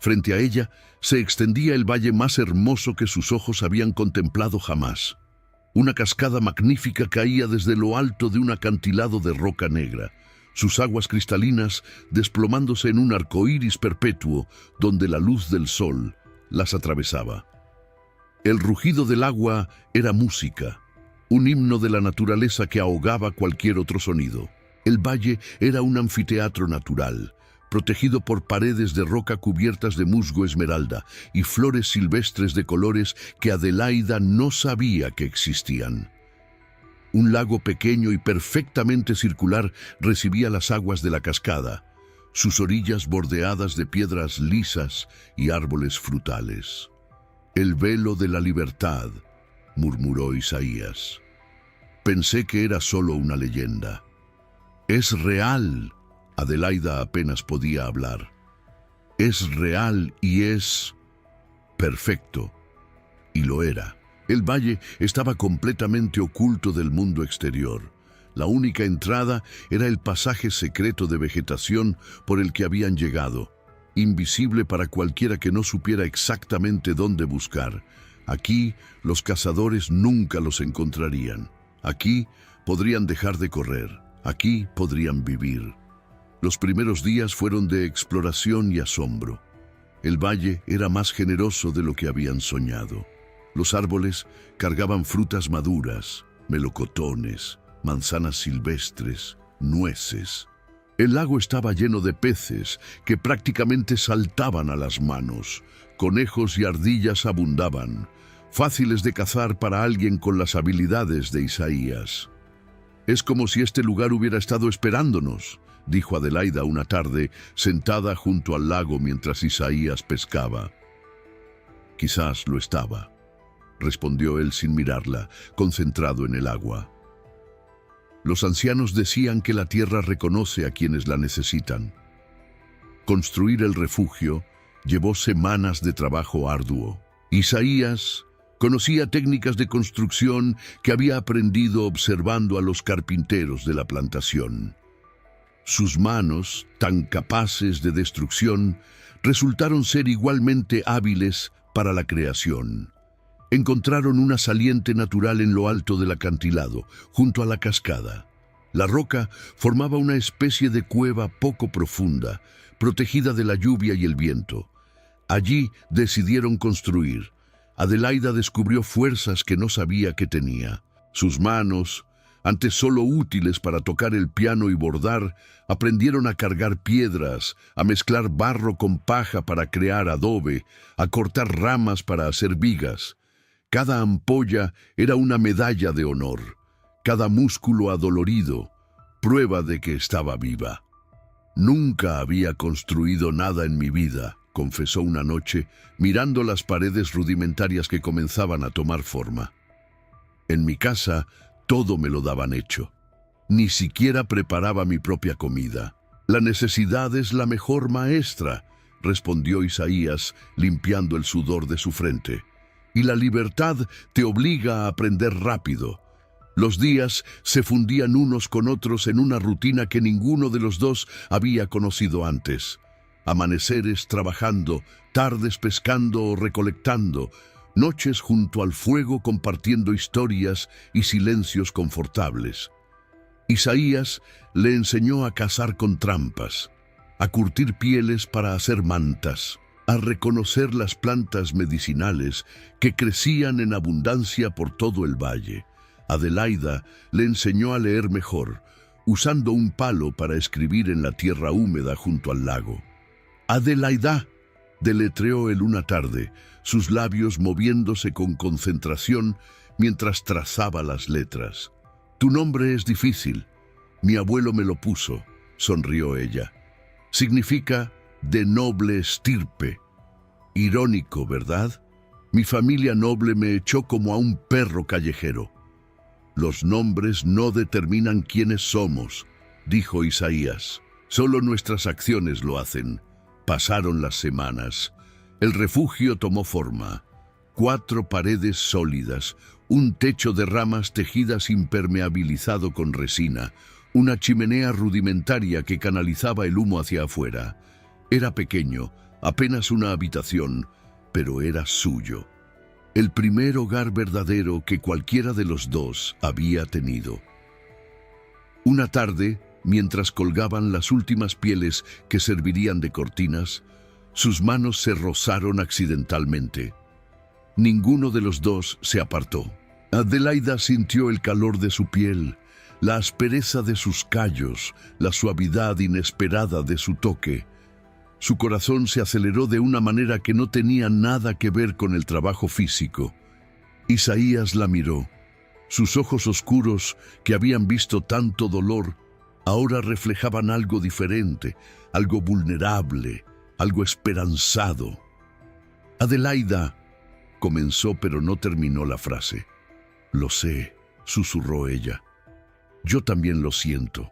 Frente a ella se extendía el valle más hermoso que sus ojos habían contemplado jamás. Una cascada magnífica caía desde lo alto de un acantilado de roca negra, sus aguas cristalinas desplomándose en un arcoíris perpetuo donde la luz del sol las atravesaba. El rugido del agua era música, un himno de la naturaleza que ahogaba cualquier otro sonido. El valle era un anfiteatro natural, protegido por paredes de roca cubiertas de musgo esmeralda y flores silvestres de colores que Adelaida no sabía que existían. Un lago pequeño y perfectamente circular recibía las aguas de la cascada, sus orillas bordeadas de piedras lisas y árboles frutales. «El velo de la libertad», murmuró Isaías. «Pensé que era solo una leyenda». «Es real», Adelaida apenas podía hablar. «Es real y es perfecto». Y lo era. El valle estaba completamente oculto del mundo exterior. La única entrada era el pasaje secreto de vegetación por el que habían llegado, invisible para cualquiera que no supiera exactamente dónde buscar. Aquí los cazadores nunca los encontrarían. Aquí podrían dejar de correr. Aquí podrían vivir. Los primeros días fueron de exploración y asombro. El valle era más generoso de lo que habían soñado. Los árboles cargaban frutas maduras, melocotones, manzanas silvestres, nueces. El lago estaba lleno de peces que prácticamente saltaban a las manos. Conejos y ardillas abundaban, fáciles de cazar para alguien con las habilidades de Isaías. «Es como si este lugar hubiera estado esperándonos», dijo Adelaida una tarde, sentada junto al lago mientras Isaías pescaba. «Quizás lo estaba», respondió él sin mirarla, concentrado en el agua. Los ancianos decían que la tierra reconoce a quienes la necesitan. Construir el refugio llevó semanas de trabajo arduo. Isaías conocía técnicas de construcción que había aprendido observando a los carpinteros de la plantación. Sus manos, tan capaces de destrucción, resultaron ser igualmente hábiles para la creación. Encontraron una saliente natural en lo alto del acantilado, junto a la cascada. La roca formaba una especie de cueva poco profunda, protegida de la lluvia y el viento. Allí decidieron construir. Adelaida descubrió fuerzas que no sabía que tenía. Sus manos, antes solo útiles para tocar el piano y bordar, aprendieron a cargar piedras, a mezclar barro con paja para crear adobe, a cortar ramas para hacer vigas. Cada ampolla era una medalla de honor, cada músculo adolorido, prueba de que estaba viva. «Nunca había construido nada en mi vida», confesó una noche, mirando las paredes rudimentarias que comenzaban a tomar forma. «En mi casa, todo me lo daban hecho. Ni siquiera preparaba mi propia comida. La necesidad es la mejor maestra», respondió Isaías, limpiando el sudor de su frente. «Y la libertad te obliga a aprender rápido». Los días se fundían unos con otros en una rutina que ninguno de los dos había conocido antes. Amaneceres trabajando, tardes pescando o recolectando, noches junto al fuego compartiendo historias y silencios confortables. Isaías le enseñó a cazar con trampas, a curtir pieles para hacer mantas, a reconocer las plantas medicinales que crecían en abundancia por todo el valle. Adelaida le enseñó a leer mejor, usando un palo para escribir en la tierra húmeda junto al lago. «Adelaida», deletreó él una tarde, sus labios moviéndose con concentración mientras trazaba las letras. «Tu nombre es difícil. Mi abuelo me lo puso», sonrió ella. «Significa de noble estirpe. Irónico, ¿verdad? Mi familia noble me echó como a un perro callejero». «Los nombres no determinan quiénes somos», dijo Isaías. «Solo nuestras acciones lo hacen». Pasaron las semanas. El refugio tomó forma. 4 paredes sólidas, un techo de ramas tejidas impermeabilizado con resina, una chimenea rudimentaria que canalizaba el humo hacia afuera. Era pequeño, apenas una habitación, pero era suyo. El primer hogar verdadero que cualquiera de los dos había tenido. Una tarde, mientras colgaban las últimas pieles que servirían de cortinas, sus manos se rozaron accidentalmente. Ninguno de los dos se apartó. Adelaida sintió el calor de su piel, la aspereza de sus callos, la suavidad inesperada de su toque. Su corazón se aceleró de una manera que no tenía nada que ver con el trabajo físico. Isaías la miró. Sus ojos oscuros, que habían visto tanto dolor, ahora reflejaban algo diferente, algo vulnerable, algo esperanzado. «Adelaida», comenzó pero no terminó la frase. «Lo sé», susurró ella. «Yo también lo siento».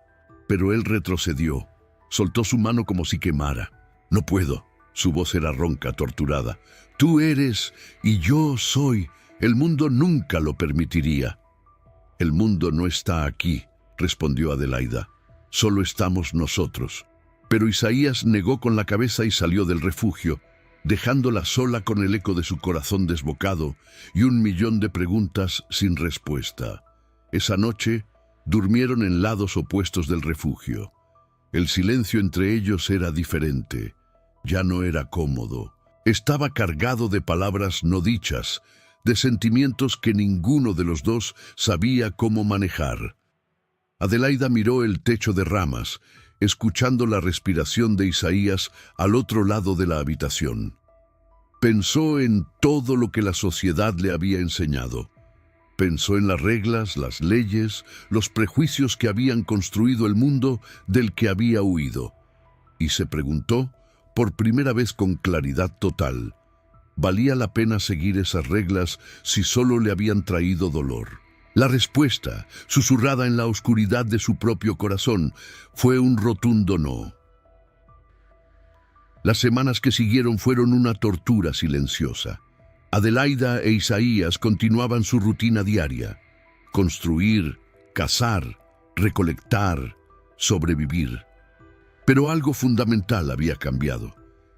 Pero él retrocedió, soltó su mano como si quemara. «No puedo», su voz era ronca, torturada. «Tú eres y yo soy. El mundo nunca lo permitiría». «El mundo no está aquí», respondió Adelaida. «Solo estamos nosotros». Pero Isaías negó con la cabeza y salió del refugio, dejándola sola con el eco de su corazón desbocado y 1.000.000 de preguntas sin respuesta. Esa noche Durmieron en lados opuestos del refugio. El silencio entre ellos era diferente. Ya no era cómodo. Estaba cargado de palabras no dichas, de sentimientos que ninguno de los dos sabía cómo manejar. Adelaida miró el techo de ramas, escuchando la respiración de Isaías al otro lado de la habitación. Pensó en todo lo que la sociedad le había enseñado. Pensó en las reglas, las leyes, los prejuicios que habían construido el mundo del que había huido. Y se preguntó, por primera vez con claridad total, ¿valía la pena seguir esas reglas si solo le habían traído dolor? La respuesta, susurrada en la oscuridad de su propio corazón, fue un rotundo no. Las semanas que siguieron fueron una tortura silenciosa. Adelaida e Isaías continuaban su rutina diaria: construir, cazar, recolectar, sobrevivir. Pero algo fundamental había cambiado.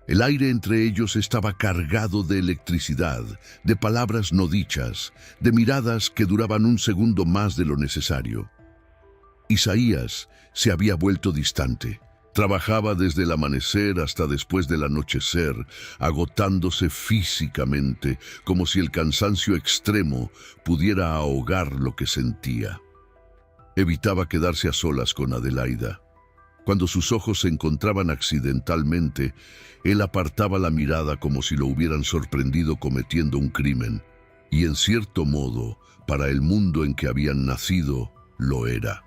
El aire entre ellos estaba cargado de electricidad, de palabras no dichas, de miradas que duraban un segundo más de lo necesario. Isaías se había vuelto distante. Trabajaba desde el amanecer hasta después del anochecer, agotándose físicamente, como si el cansancio extremo pudiera ahogar lo que sentía. Evitaba quedarse a solas con Adelaida. Cuando sus ojos se encontraban accidentalmente, él apartaba la mirada como si lo hubieran sorprendido cometiendo un crimen. Y en cierto modo, para el mundo en que habían nacido, lo era.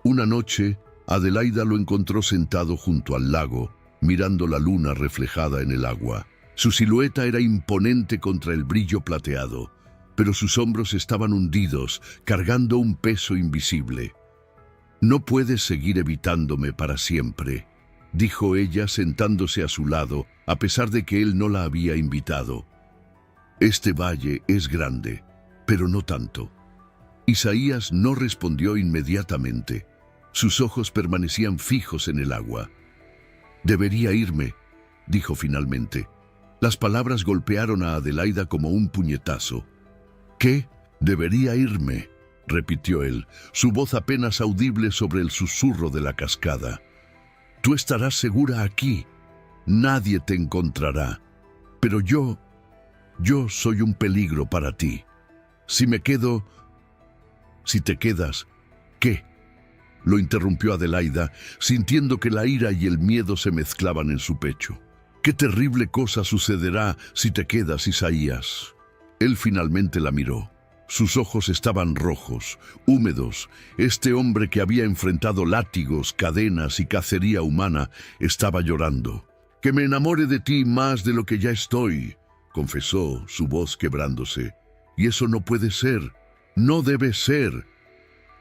Una noche, Adelaida lo encontró sentado junto al lago, mirando la luna reflejada en el agua. Su silueta era imponente contra el brillo plateado, pero sus hombros estaban hundidos, cargando un peso invisible. «No puedes seguir evitándome para siempre», dijo ella sentándose a su lado, a pesar de que él no la había invitado. «Este valle es grande, pero no tanto». Isaías no respondió inmediatamente. Sus ojos permanecían fijos en el agua. «Debería irme», dijo finalmente. Las palabras golpearon a Adelaida como un puñetazo. «¿Qué? ¿Debería irme?», repitió él, su voz apenas audible sobre el susurro de la cascada. «Tú estarás segura aquí. Nadie te encontrará. Pero yo soy un peligro para ti. Si me quedo... Si te quedas, ¿qué?», lo interrumpió Adelaida, sintiendo que la ira y el miedo se mezclaban en su pecho. «¿Qué terrible cosa sucederá si te quedas, Isaías?». Él finalmente la miró. Sus ojos estaban rojos, húmedos. Este hombre que había enfrentado látigos, cadenas y cacería humana estaba llorando. «Que me enamore de ti más de lo que ya estoy», confesó, su voz quebrándose. «Y eso no puede ser. No debe ser».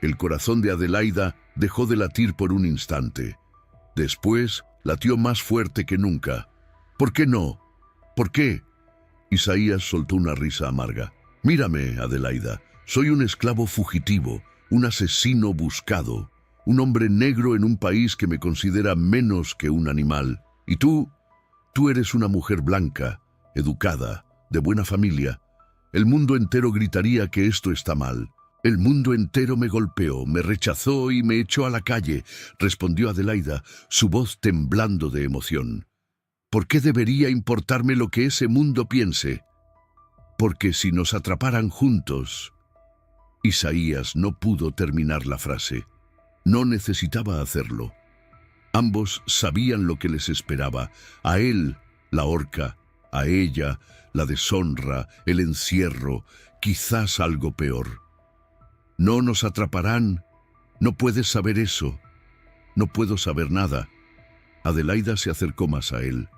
El corazón de Adelaida dejó de latir por un instante. Después latió más fuerte que nunca. «¿Por qué no? ¿Por qué?». Isaías soltó una risa amarga. «Mírame, Adelaida, soy un esclavo fugitivo, un asesino buscado, un hombre negro en un país que me considera menos que un animal. Y tú eres una mujer blanca, educada, de buena familia. El mundo entero gritaría que esto está mal. El mundo entero me golpeó, me rechazó y me echó a la calle», respondió Adelaida, su voz temblando de emoción. «¿Por qué debería importarme lo que ese mundo piense? Porque si nos atraparan juntos...». Isaías no pudo terminar la frase. No necesitaba hacerlo. Ambos sabían lo que les esperaba. A él, la horca; a ella, la deshonra, el encierro, quizás algo peor. «No nos atraparán. No puedes saber eso». «No puedo saber nada». Adelaida se acercó más a él.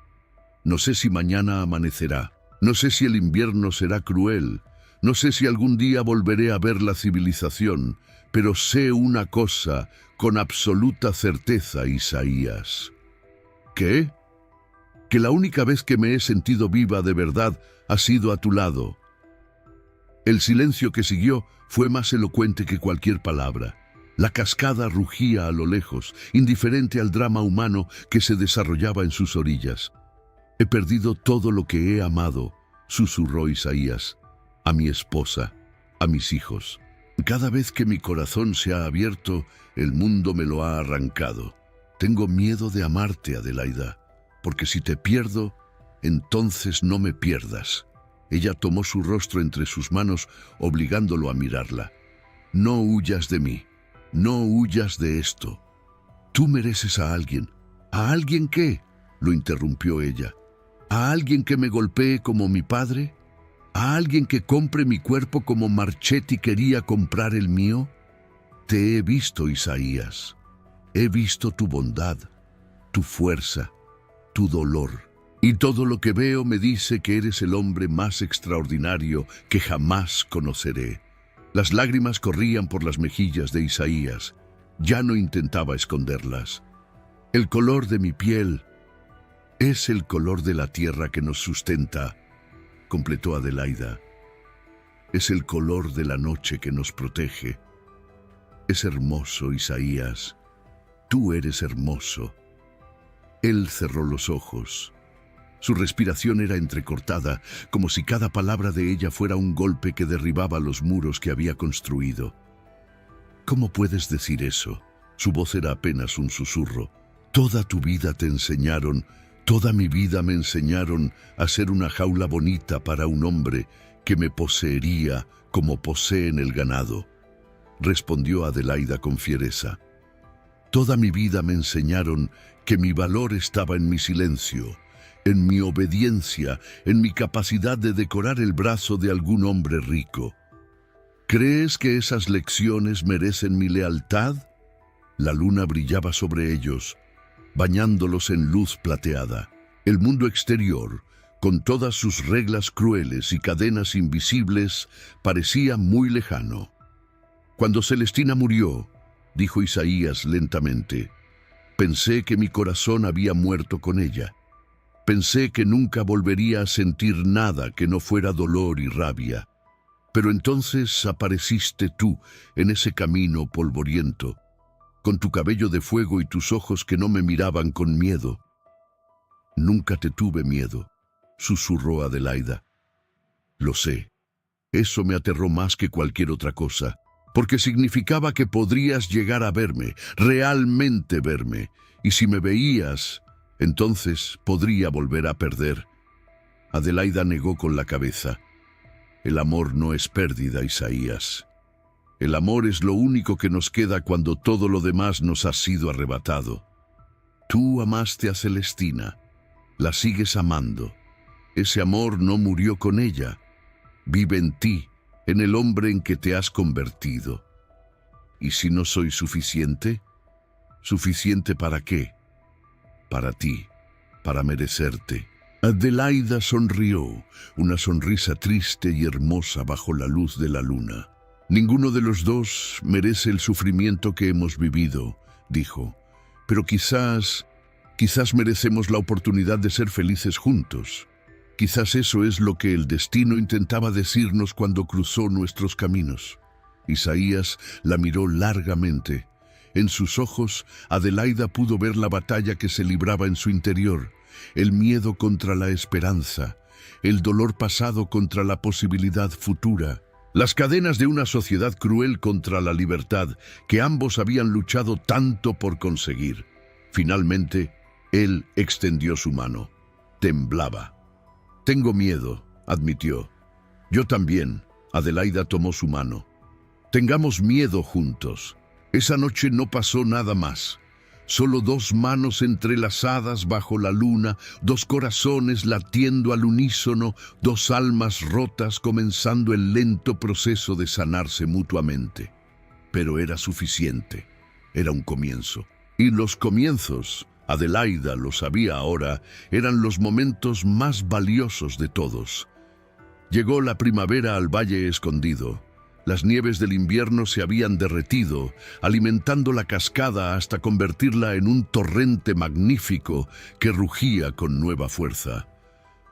«No sé si mañana amanecerá. No sé si el invierno será cruel. No sé si algún día volveré a ver la civilización. Pero sé una cosa con absoluta certeza, Isaías». «¿Qué?». «Que la única vez que me he sentido viva de verdad ha sido a tu lado». El silencio que siguió fue más elocuente que cualquier palabra. La cascada rugía a lo lejos, indiferente al drama humano que se desarrollaba en sus orillas. «He perdido todo lo que he amado», susurró Isaías. «A mi esposa, a mis hijos». Cada vez que mi corazón se ha abierto, el mundo me lo ha arrancado. Tengo miedo de amarte, Adelaida, porque si te pierdo, entonces no me pierdas. Ella tomó su rostro entre sus manos, obligándolo a mirarla. No huyas de mí, no huyas de esto. Tú mereces a alguien. ¿A alguien qué?, lo interrumpió ella. ¿A alguien que me golpee como mi padre? ¿A alguien que compre mi cuerpo como Marchetti quería comprar el mío? Te he visto, Isaías. He visto tu bondad, tu fuerza, tu dolor. Y todo lo que veo me dice que eres el hombre más extraordinario que jamás conoceré. Las lágrimas corrían por las mejillas de Isaías. Ya no intentaba esconderlas. El color de mi piel es el color de la tierra que nos sustenta, completó Adelaida. Es el color de la noche que nos protege. Es hermoso, Isaías. Tú eres hermoso. Él cerró los ojos. Su respiración era entrecortada, como si cada palabra de ella fuera un golpe que derribaba los muros que había construido. ¿Cómo puedes decir eso? Su voz era apenas un susurro. Toda tu vida te enseñaron, toda mi vida me enseñaron a ser una jaula bonita para un hombre que me poseería como poseen el ganado, respondió Adelaida con fiereza. Toda mi vida me enseñaron que mi valor estaba en mi silencio, en mi obediencia, en mi capacidad de decorar el brazo de algún hombre rico. ¿Crees que esas lecciones merecen mi lealtad? La luna brillaba sobre ellos, bañándolos en luz plateada. El mundo exterior, con todas sus reglas crueles y cadenas invisibles, parecía muy lejano. Cuando Celestina murió, dijo Isaías lentamente, pensé que mi corazón había muerto con ella. Pensé que nunca volvería a sentir nada que no fuera dolor y rabia. Pero entonces apareciste tú en ese camino polvoriento, con tu cabello de fuego y tus ojos que no me miraban con miedo. Nunca te tuve miedo, susurró Adelaida. Lo sé. Eso me aterró más que cualquier otra cosa, porque significaba que podrías llegar a verme, realmente verme, y si me veías, entonces podría volver a perder. Adelaida negó con la cabeza. El amor no es pérdida, Isaías. El amor es lo único que nos queda cuando todo lo demás nos ha sido arrebatado. Tú amaste a Celestina, la sigues amando. Ese amor no murió con ella. Vive en ti, en el hombre en que te has convertido. ¿Y si no soy suficiente? ¿Suficiente para qué? Para ti, para merecerte. Adelaida sonrió, una sonrisa triste y hermosa bajo la luz de la luna. Ninguno de los dos merece el sufrimiento que hemos vivido, dijo, pero quizás merecemos la oportunidad de ser felices juntos. Quizás eso es lo que el destino intentaba decirnos cuando cruzó nuestros caminos. Isaías la miró largamente. En sus ojos, Adelaida pudo ver la batalla que se libraba en su interior, el miedo contra la esperanza, el dolor pasado contra la posibilidad futura, las cadenas de una sociedad cruel contra la libertad que ambos habían luchado tanto por conseguir. Finalmente, él extendió su mano. Temblaba. Tengo miedo, admitió. Yo también. Adelaida tomó su mano. Tengamos miedo juntos. Esa noche no pasó nada más. Solo dos manos entrelazadas bajo la luna, dos corazones latiendo al unísono, dos almas rotas comenzando el lento proceso de sanarse mutuamente. Pero era suficiente. Era un comienzo. Y los comienzos, Adelaida lo sabía ahora, eran los momentos más valiosos de todos. Llegó la primavera al Valle Escondido. Las nieves del invierno se habían derretido, alimentando la cascada hasta convertirla en un torrente magnífico que rugía con nueva fuerza.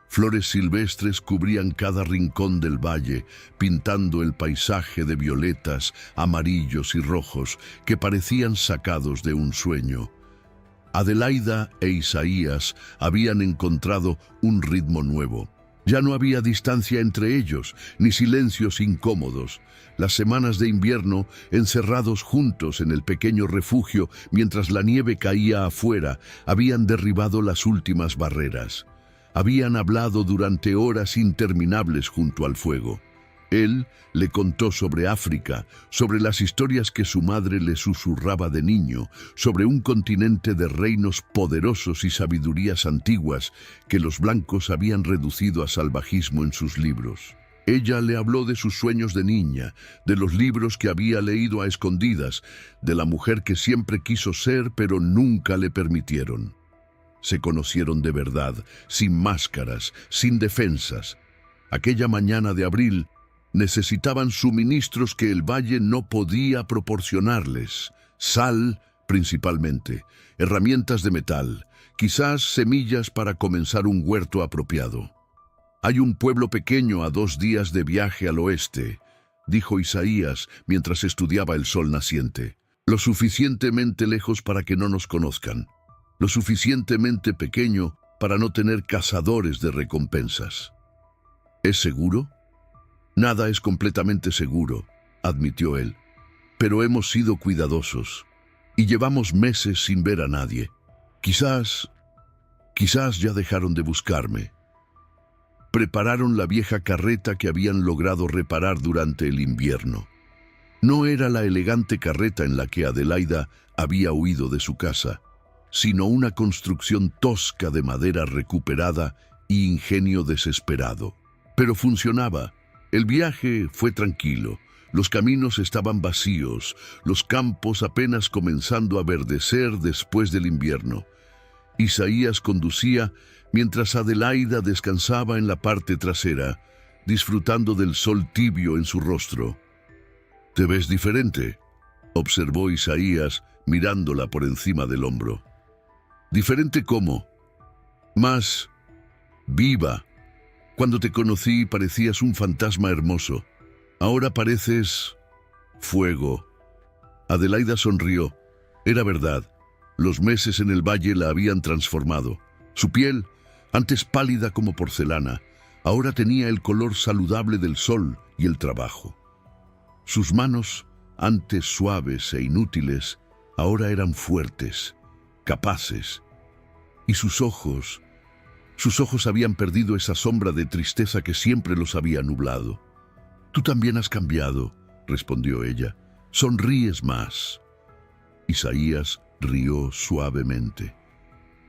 Flores silvestres cubrían cada rincón del valle, pintando el paisaje de violetas, amarillos y rojos que parecían sacados de un sueño. Adelaida e Isaías habían encontrado un ritmo nuevo. Ya no había distancia entre ellos, ni silencios incómodos. Las semanas de invierno, encerrados juntos en el pequeño refugio mientras la nieve caía afuera, habían derribado las últimas barreras. Habían hablado durante horas interminables junto al fuego. Él le contó sobre África, sobre las historias que su madre le susurraba de niño, sobre un continente de reinos poderosos y sabidurías antiguas que los blancos habían reducido a salvajismo en sus libros. Ella le habló de sus sueños de niña, de los libros que había leído a escondidas, de la mujer que siempre quiso ser pero nunca le permitieron. Se conocieron de verdad, sin máscaras, sin defensas. Aquella mañana de abril, necesitaban suministros que el valle no podía proporcionarles. Sal, principalmente, herramientas de metal, quizás semillas para comenzar un huerto apropiado. «Hay un pueblo pequeño a 2 días de viaje al oeste», dijo Isaías mientras estudiaba el sol naciente. «Lo suficientemente lejos para que no nos conozcan, lo suficientemente pequeño para no tener cazadores de recompensas». «¿Es seguro?» «Nada es completamente seguro», admitió él, «pero hemos sido cuidadosos y llevamos meses sin ver a nadie. Quizás ya dejaron de buscarme». Prepararon la vieja carreta que habían logrado reparar durante el invierno. No era la elegante carreta en la que Adelaida había huido de su casa, sino una construcción tosca de madera recuperada y ingenio desesperado. Pero funcionaba. El viaje fue tranquilo, los caminos estaban vacíos, los campos apenas comenzando a verdecer después del invierno. Isaías conducía mientras Adelaida descansaba en la parte trasera, disfrutando del sol tibio en su rostro. «¿Te ves diferente?», observó Isaías mirándola por encima del hombro. «¿Diferente cómo?». «Más viva. Cuando te conocí parecías un fantasma hermoso. Ahora pareces fuego». Adelaida sonrió. Era verdad. Los meses en el valle la habían transformado. Su piel, antes pálida como porcelana, ahora tenía el color saludable del sol y el trabajo. Sus manos, antes suaves e inútiles, ahora eran fuertes, capaces. Y sus ojos habían perdido esa sombra de tristeza que siempre los había nublado. «Tú también has cambiado», respondió ella. «Sonríes más». Isaías rió suavemente.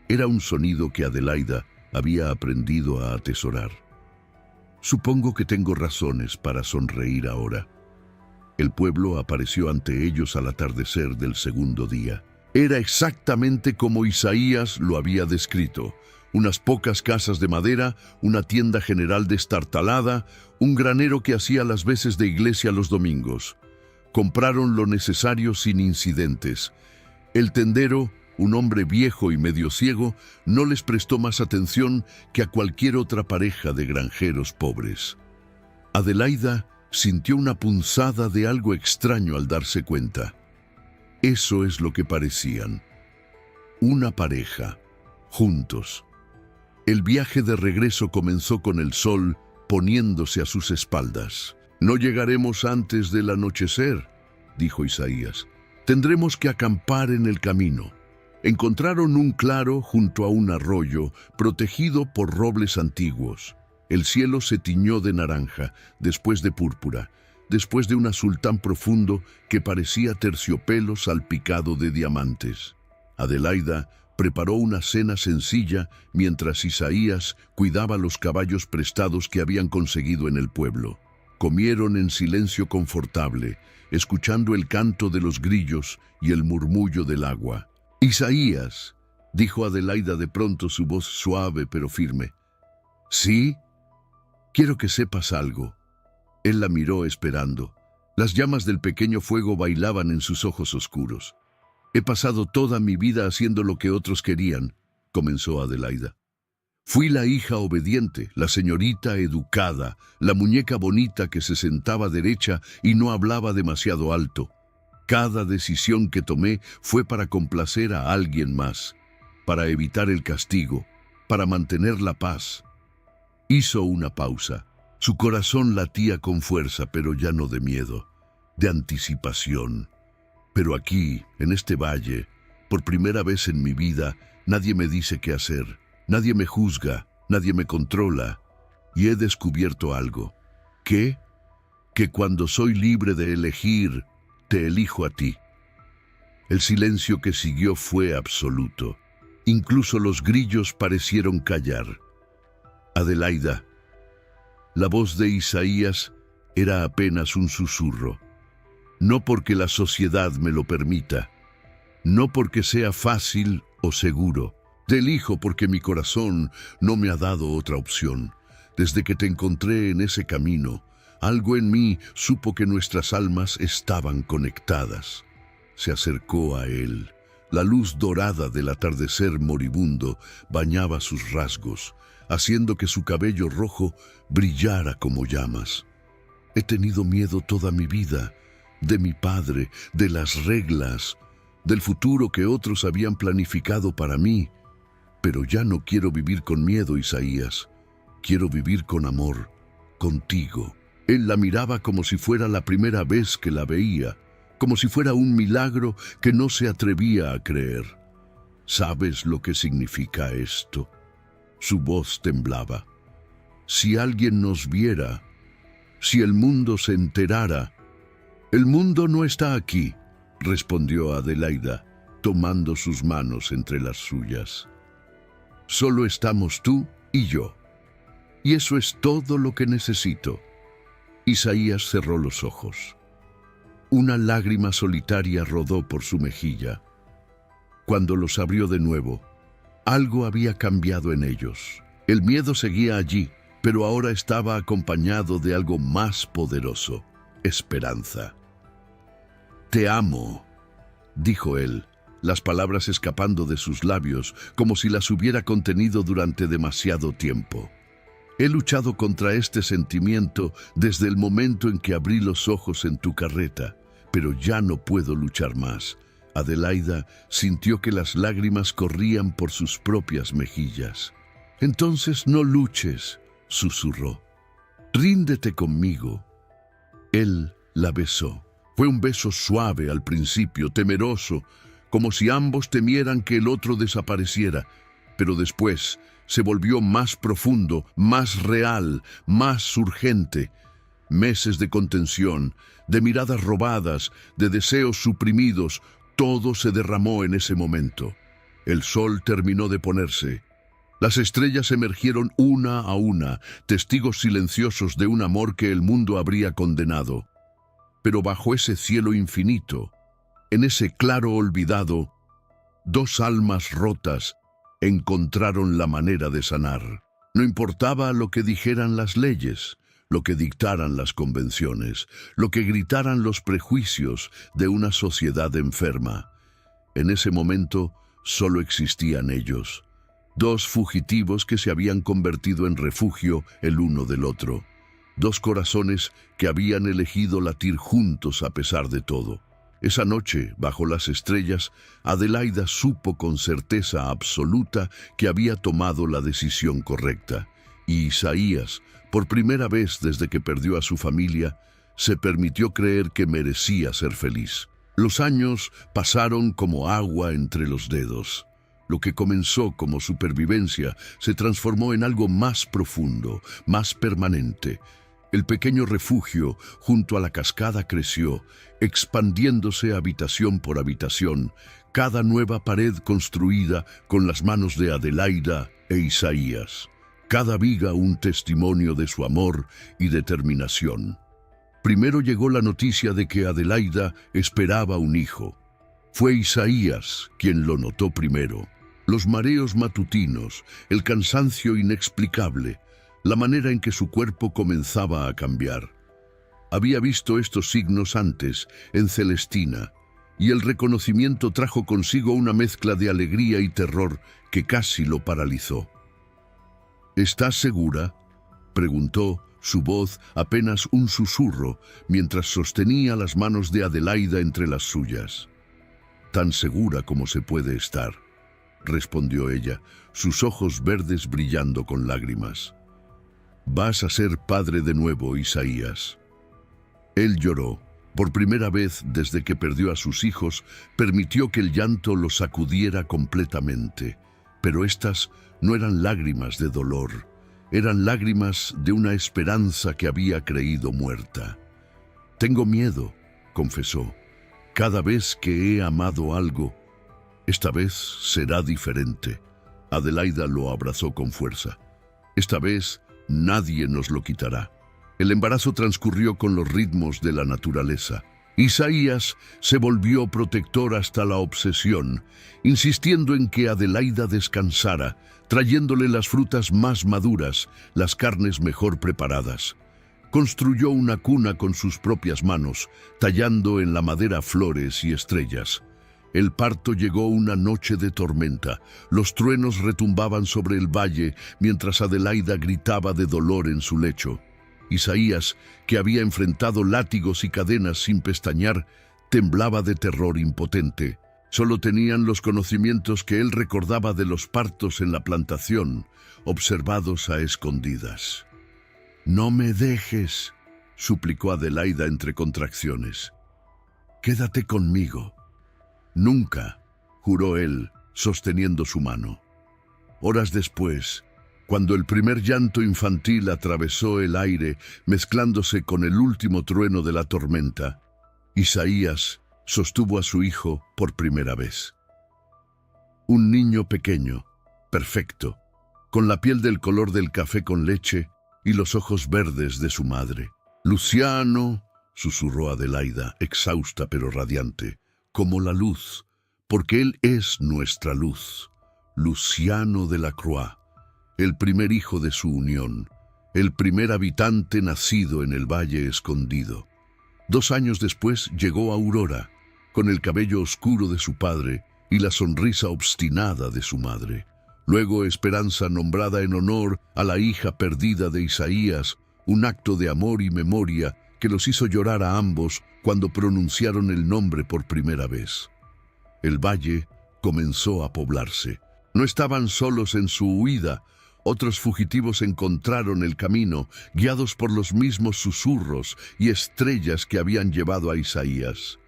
Era un sonido que Adelaida había aprendido a atesorar. «Supongo que tengo razones para sonreír ahora». El pueblo apareció ante ellos al atardecer del segundo día. Era exactamente como Isaías lo había descrito. Unas pocas casas de madera, una tienda general destartalada, un granero que hacía las veces de iglesia los domingos. Compraron lo necesario sin incidentes. El tendero, un hombre viejo y medio ciego, no les prestó más atención que a cualquier otra pareja de granjeros pobres. Adelaida sintió una punzada de algo extraño al darse cuenta. Eso es lo que parecían. Una pareja, juntos. El viaje de regreso comenzó con el sol poniéndose a sus espaldas. «No llegaremos antes del anochecer», dijo Isaías. «Tendremos que acampar en el camino». Encontraron un claro junto a un arroyo, protegido por robles antiguos. El cielo se tiñó de naranja, después de púrpura, después de un azul tan profundo que parecía terciopelo salpicado de diamantes. Adelaida preparó una cena sencilla mientras Isaías cuidaba los caballos prestados que habían conseguido en el pueblo. Comieron en silencio confortable, escuchando el canto de los grillos y el murmullo del agua. «Isaías», dijo Adelaida de pronto, su voz suave pero firme. «¿Sí? Quiero que sepas algo». Él la miró esperando. Las llamas del pequeño fuego bailaban en sus ojos oscuros. «He pasado toda mi vida haciendo lo que otros querían», comenzó Adelaida. «Fui la hija obediente, la señorita educada, la muñeca bonita que se sentaba derecha y no hablaba demasiado alto. Cada decisión que tomé fue para complacer a alguien más, para evitar el castigo, para mantener la paz». Hizo una pausa. Su corazón latía con fuerza, pero ya no de miedo, de anticipación. Pero aquí, en este valle, por primera vez en mi vida, nadie me dice qué hacer, nadie me juzga, nadie me controla. Y he descubierto algo. ¿Qué? Que cuando soy libre de elegir, te elijo a ti. El silencio que siguió fue absoluto. Incluso los grillos parecieron callar. Adelaida. La voz de Isaías era apenas un susurro. No porque la sociedad me lo permita, no porque sea fácil o seguro. Te elijo porque mi corazón no me ha dado otra opción. Desde que te encontré en ese camino, algo en mí supo que nuestras almas estaban conectadas. Se acercó a él. La luz dorada del atardecer moribundo bañaba sus rasgos, haciendo que su cabello rojo brillara como llamas. He tenido miedo toda mi vida, de mi padre, de las reglas, del futuro que otros habían planificado para mí. Pero ya no quiero vivir con miedo, Isaías. Quiero vivir con amor, contigo. Él la miraba como si fuera la primera vez que la veía, como si fuera un milagro que no se atrevía a creer. ¿Sabes lo que significa esto? Su voz temblaba. Si alguien nos viera, si el mundo se enterara. El mundo no está aquí, respondió Adelaida, tomando sus manos entre las suyas. Solo estamos tú y yo. Y eso es todo lo que necesito. Isaías cerró los ojos. Una lágrima solitaria rodó por su mejilla. Cuando los abrió de nuevo, algo había cambiado en ellos. El miedo seguía allí, pero ahora estaba acompañado de algo más poderoso: esperanza. Te amo, dijo él, las palabras escapando de sus labios como si las hubiera contenido durante demasiado tiempo. He luchado contra este sentimiento desde el momento en que abrí los ojos en tu carreta, pero ya no puedo luchar más. Adelaida sintió que las lágrimas corrían por sus propias mejillas. Entonces no luches, susurró. Ríndete conmigo. Él la besó. Fue un beso suave al principio, temeroso, como si ambos temieran que el otro desapareciera, pero después se volvió más profundo, más real, más urgente. Meses de contención, de miradas robadas, de deseos suprimidos, todo se derramó en ese momento. El sol terminó de ponerse. Las estrellas emergieron una a una, testigos silenciosos de un amor que el mundo habría condenado. Pero bajo ese cielo infinito, en ese claro olvidado, dos almas rotas encontraron la manera de sanar. No importaba lo que dijeran las leyes, lo que dictaran las convenciones, lo que gritaran los prejuicios de una sociedad enferma. En ese momento solo existían ellos, dos fugitivos que se habían convertido en refugio el uno del otro, dos corazones que habían elegido latir juntos a pesar de todo. Esa noche, bajo las estrellas, Adelaida supo con certeza absoluta que había tomado la decisión correcta, y Isaías, por primera vez desde que perdió a su familia, se permitió creer que merecía ser feliz. Los años pasaron como agua entre los dedos. Lo que comenzó como supervivencia se transformó en algo más profundo, más permanente. El pequeño refugio junto a la cascada creció, expandiéndose habitación por habitación, cada nueva pared construida con las manos de Adelaida e Isaías, cada viga un testimonio de su amor y determinación. Primero llegó la noticia de que Adelaida esperaba un hijo. Fue Isaías quien lo notó primero. Los mareos matutinos, el cansancio inexplicable, la manera en que su cuerpo comenzaba a cambiar. Había visto estos signos antes, en Celestina, y el reconocimiento trajo consigo una mezcla de alegría y terror que casi lo paralizó. ¿Estás segura?, preguntó, su voz apenas un susurro, mientras sostenía las manos de Adelaida entre las suyas. Tan segura como se puede estar, respondió ella, sus ojos verdes brillando con lágrimas. Vas a ser padre de nuevo, Isaías. Él lloró. Por primera vez desde que perdió a sus hijos, permitió que el llanto lo sacudiera completamente. Pero estas no eran lágrimas de dolor, eran lágrimas de una esperanza que había creído muerta. Tengo miedo, confesó. Cada vez que he amado algo, esta vez será diferente. Adelaida lo abrazó con fuerza. Esta vez nadie nos lo quitará. El embarazo transcurrió con los ritmos de la naturaleza. Isaías se volvió protector hasta la obsesión, insistiendo en que Adelaida descansara, trayéndole las frutas más maduras, las carnes mejor preparadas. Construyó una cuna con sus propias manos, tallando en la madera flores y estrellas. El parto llegó una noche de tormenta. Los truenos retumbaban sobre el valle mientras Adelaida gritaba de dolor en su lecho. Isaías, que había enfrentado látigos y cadenas sin pestañear, temblaba de terror impotente. Solo tenían los conocimientos que él recordaba de los partos en la plantación, observados a escondidas. «No me dejes», suplicó Adelaida entre contracciones. «Quédate conmigo». «Nunca», juró él, sosteniendo su mano. Horas después, cuando el primer llanto infantil atravesó el aire, mezclándose con el último trueno de la tormenta, Isaías sostuvo a su hijo por primera vez. Un niño pequeño, perfecto, con la piel del color del café con leche y los ojos verdes de su madre. «Luciano», susurró Adelaida, exhausta pero radiante, «como la luz, porque él es nuestra luz. Luciano de la Croix, el primer hijo de su unión, el primer habitante nacido en el Valle Escondido». 2 años después llegó Aurora, con el cabello oscuro de su padre y la sonrisa obstinada de su madre. Luego Esperanza, nombrada en honor a la hija perdida de Isaías, un acto de amor y memoria que los hizo llorar a ambos cuando pronunciaron el nombre por primera vez. El valle comenzó a poblarse. No estaban solos en su huida. Otros fugitivos encontraron el camino, guiados por los mismos susurros y estrellas que habían llevado a Isaías.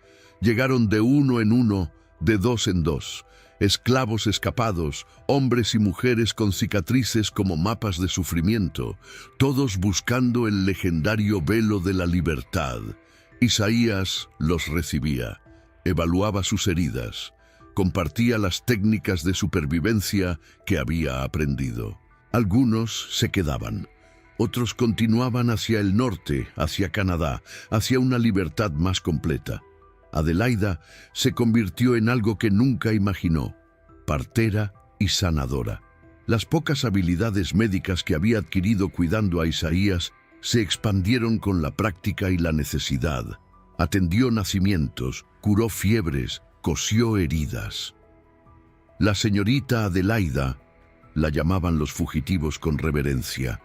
Llegaron de uno en uno, de dos en dos, esclavos escapados, hombres y mujeres con cicatrices como mapas de sufrimiento, todos buscando el legendario velo de la libertad. Isaías los recibía, evaluaba sus heridas, compartía las técnicas de supervivencia que había aprendido. Algunos se quedaban, otros continuaban hacia el norte, hacia Canadá, hacia una libertad más completa. Adelaida se convirtió en algo que nunca imaginó, partera y sanadora. Las pocas habilidades médicas que había adquirido cuidando a Isaías se expandieron con la práctica y la necesidad. Atendió nacimientos, curó fiebres, cosió heridas. La señorita Adelaida, la llamaban los fugitivos con reverencia,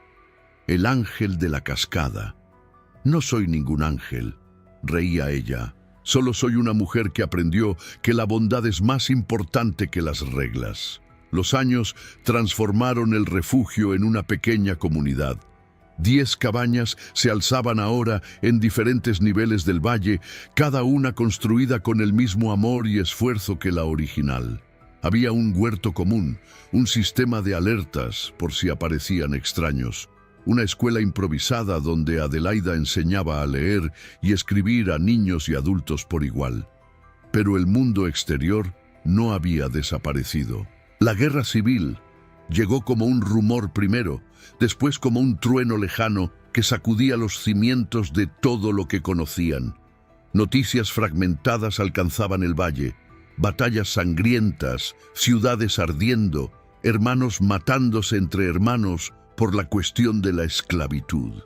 el ángel de la cascada. «No soy ningún ángel», reía ella. «Solo soy una mujer que aprendió que la bondad es más importante que las reglas». Los años transformaron el refugio en una pequeña comunidad. 10 cabañas se alzaban ahora en diferentes niveles del valle, cada una construida con el mismo amor y esfuerzo que la original. Había un huerto común, un sistema de alertas por si aparecían extraños, una escuela improvisada donde Adelaida enseñaba a leer y escribir a niños y adultos por igual. Pero el mundo exterior no había desaparecido. La guerra civil llegó como un rumor primero, después como un trueno lejano que sacudía los cimientos de todo lo que conocían. Noticias fragmentadas alcanzaban el valle, batallas sangrientas, ciudades ardiendo, hermanos matándose entre hermanos por la cuestión de la esclavitud.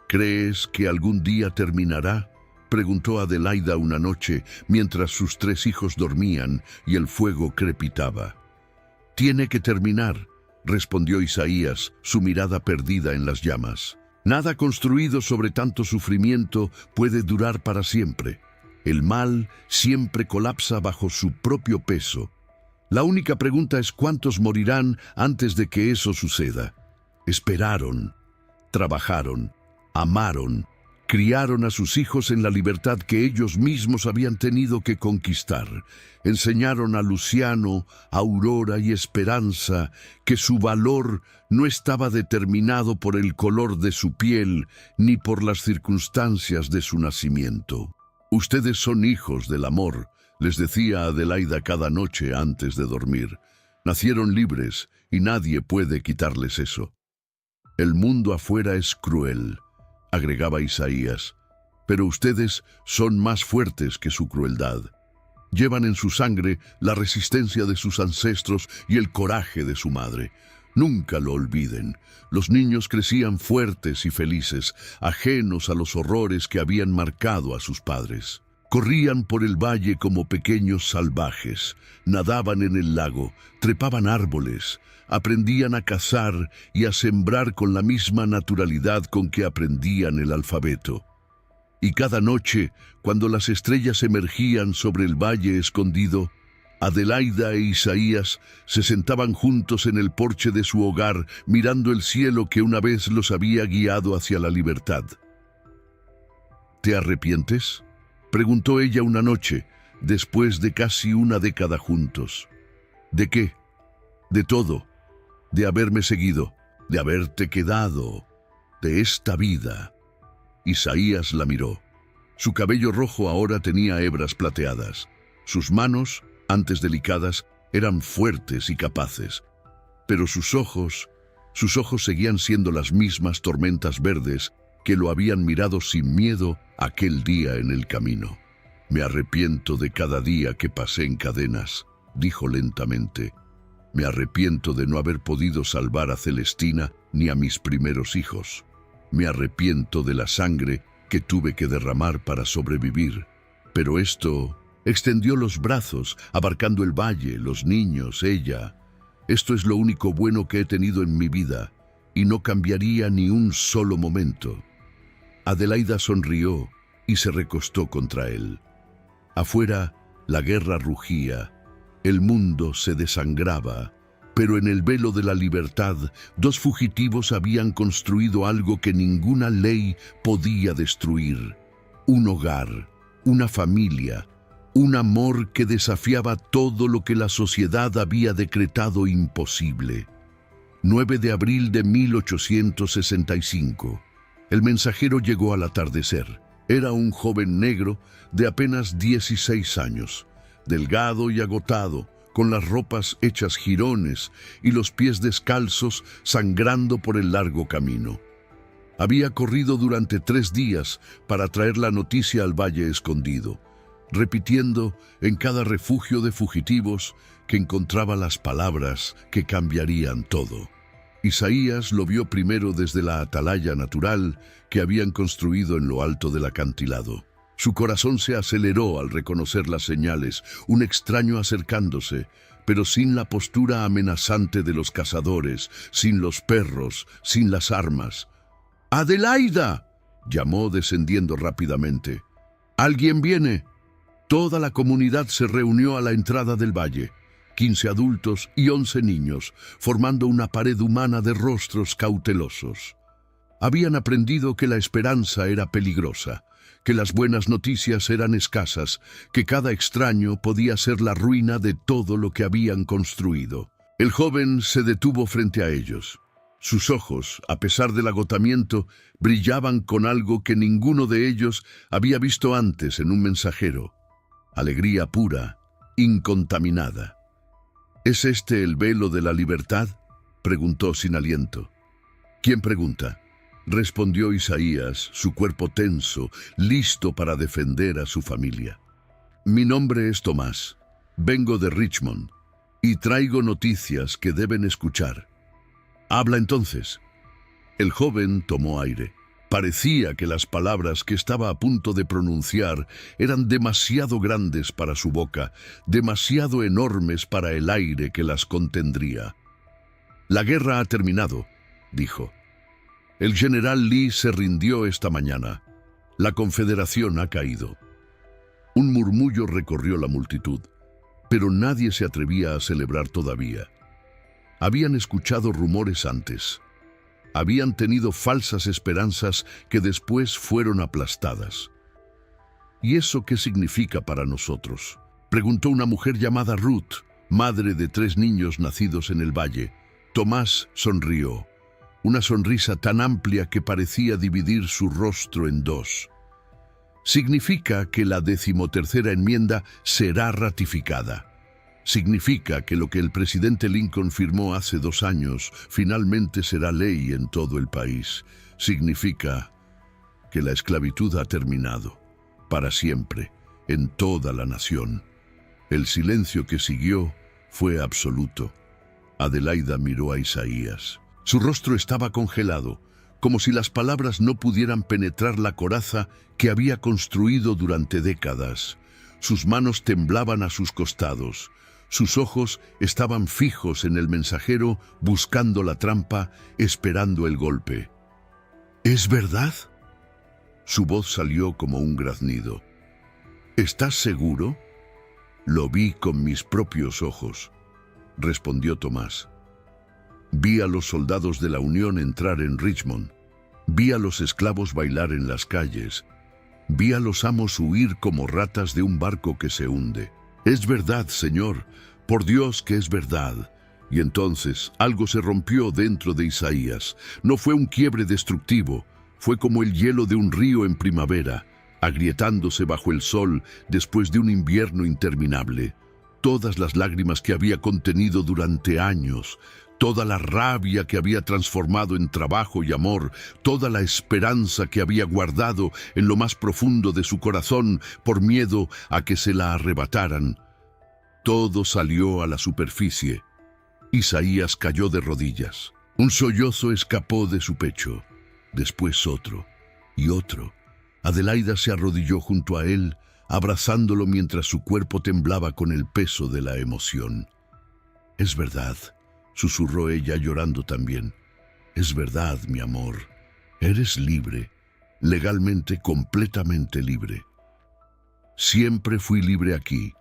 «¿Crees que algún día terminará?», preguntó Adelaida una noche mientras sus 3 hijos dormían y el fuego crepitaba. «Tiene que terminar», respondió Isaías, su mirada perdida en las llamas. «Nada construido sobre tanto sufrimiento puede durar para siempre. El mal siempre colapsa bajo su propio peso. La única pregunta es cuántos morirán antes de que eso suceda». Esperaron. trabajaron, amaron, criaron a sus hijos en la libertad que ellos mismos habían tenido que conquistar. Enseñaron a Luciano, Aurora y Esperanza que su valor no estaba determinado por el color de su piel ni por las circunstancias de su nacimiento. «Ustedes son hijos del amor», les decía Adelaida cada noche antes de dormir. «Nacieron libres y nadie puede quitarles eso». «El mundo afuera es cruel», agregaba Isaías, «pero ustedes son más fuertes que su crueldad. Llevan en su sangre la resistencia de sus ancestros y el coraje de su madre. Nunca lo olviden. Los niños crecían fuertes y felices, ajenos a los horrores que habían marcado a sus padres. Corrían por el valle como pequeños salvajes, nadaban en el lago, trepaban árboles, aprendían a cazar y a sembrar con la misma naturalidad con que aprendían el alfabeto. Y cada noche, cuando las estrellas emergían sobre el valle escondido, Adelaida e Isaías se sentaban juntos en el porche de su hogar, mirando el cielo que una vez los había guiado hacia la libertad. «¿Te arrepientes?», preguntó ella una noche, después de casi una década juntos. «¿De qué?». «De todo. De haberme seguido, de haberte quedado, de esta vida». Isaías la miró. Su cabello rojo ahora tenía hebras plateadas. Sus manos, antes delicadas, eran fuertes y capaces. Pero sus ojos seguían siendo las mismas tormentas verdes que lo habían mirado sin miedo aquel día en el camino. «Me arrepiento de cada día que pasé en cadenas», dijo lentamente. «Me arrepiento de no haber podido salvar a Celestina ni a mis primeros hijos. Me arrepiento de la sangre que tuve que derramar para sobrevivir. Pero esto…» Extendió los brazos, abarcando el valle, los niños, ella. «Esto es lo único bueno que he tenido en mi vida, y no cambiaría ni un solo momento». Adelaida sonrió y se recostó contra él. Afuera, la guerra rugía, el mundo se desangraba, pero en el velo de la libertad, dos fugitivos habían construido algo que ninguna ley podía destruir: un hogar, una familia, un amor que desafiaba todo lo que la sociedad había decretado imposible. 9 de abril de 1865. El mensajero llegó al atardecer. Era un joven negro de apenas 16 años, delgado y agotado, con las ropas hechas jirones y los pies descalzos sangrando por el largo camino. Había corrido durante 3 días para traer la noticia al Valle Escondido, repitiendo en cada refugio de fugitivos que encontraba las palabras que cambiarían todo. Isaías lo vio primero desde la atalaya natural que habían construido en lo alto del acantilado. Su corazón se aceleró al reconocer las señales, un extraño acercándose, pero sin la postura amenazante de los cazadores, sin los perros, sin las armas. «¡Adelaida!», llamó descendiendo rápidamente. «¿Alguien viene?». Toda la comunidad se reunió a la entrada del valle, 15 adultos y 11 niños, formando una pared humana de rostros cautelosos. Habían aprendido que la esperanza era peligrosa, que las buenas noticias eran escasas, que cada extraño podía ser la ruina de todo lo que habían construido. El joven se detuvo frente a ellos. Sus ojos, a pesar del agotamiento, brillaban con algo que ninguno de ellos había visto antes en un mensajero: alegría pura, incontaminada. «¿Es este el velo de la libertad?», preguntó sin aliento. «¿Quién pregunta?», respondió Isaías, su cuerpo tenso, listo para defender a su familia. «Mi nombre es Tomás, vengo de Richmond, y traigo noticias que deben escuchar». «Habla entonces». El joven tomó aire. Parecía que las palabras que estaba a punto de pronunciar eran demasiado grandes para su boca, demasiado enormes para el aire que las contendría. «La guerra ha terminado», dijo. «El general Lee se rindió esta mañana. La Confederación ha caído». Un murmullo recorrió la multitud, pero nadie se atrevía a celebrar todavía. Habían escuchado rumores antes. Habían tenido falsas esperanzas que después fueron aplastadas. ¿Y eso qué significa para nosotros?, preguntó una mujer llamada Ruth, madre de 3 niños nacidos en el valle. Tomás sonrió, una sonrisa tan amplia que parecía dividir su rostro en 2. Significa que la 13ª enmienda será ratificada. Significa que lo que el presidente Lincoln firmó hace 2 años finalmente será ley en todo el país. Significa que la esclavitud ha terminado, para siempre, en toda la nación. El silencio que siguió fue absoluto. Adelaida miró a Isaías. Su rostro estaba congelado, como si las palabras no pudieran penetrar la coraza que había construido durante décadas. Sus manos temblaban a sus costados. Sus ojos estaban fijos en el mensajero, buscando la trampa, esperando el golpe. ¿Es verdad? Su voz salió como un graznido. ¿Estás seguro? Lo vi con mis propios ojos, respondió Tomás. Vi a los soldados de la Unión entrar en Richmond. Vi a los esclavos bailar en las calles. Vi a los amos huir como ratas de un barco que se hunde. Es verdad, Señor, por Dios que es verdad. Y entonces algo se rompió dentro de Isaías. No fue un quiebre destructivo, fue como el hielo de un río en primavera, agrietándose bajo el sol después de un invierno interminable. Todas las lágrimas que había contenido durante años, toda la rabia que había transformado en trabajo y amor, toda la esperanza que había guardado en lo más profundo de su corazón por miedo a que se la arrebataran, todo salió a la superficie. Isaías cayó de rodillas. Un sollozo escapó de su pecho, después otro y otro. Adelaida se arrodilló junto a él, abrazándolo mientras su cuerpo temblaba con el peso de la emoción. «Es verdad», susurró ella llorando también. «Es verdad, mi amor. Eres libre, legalmente, completamente libre». «Siempre fui libre aquí»,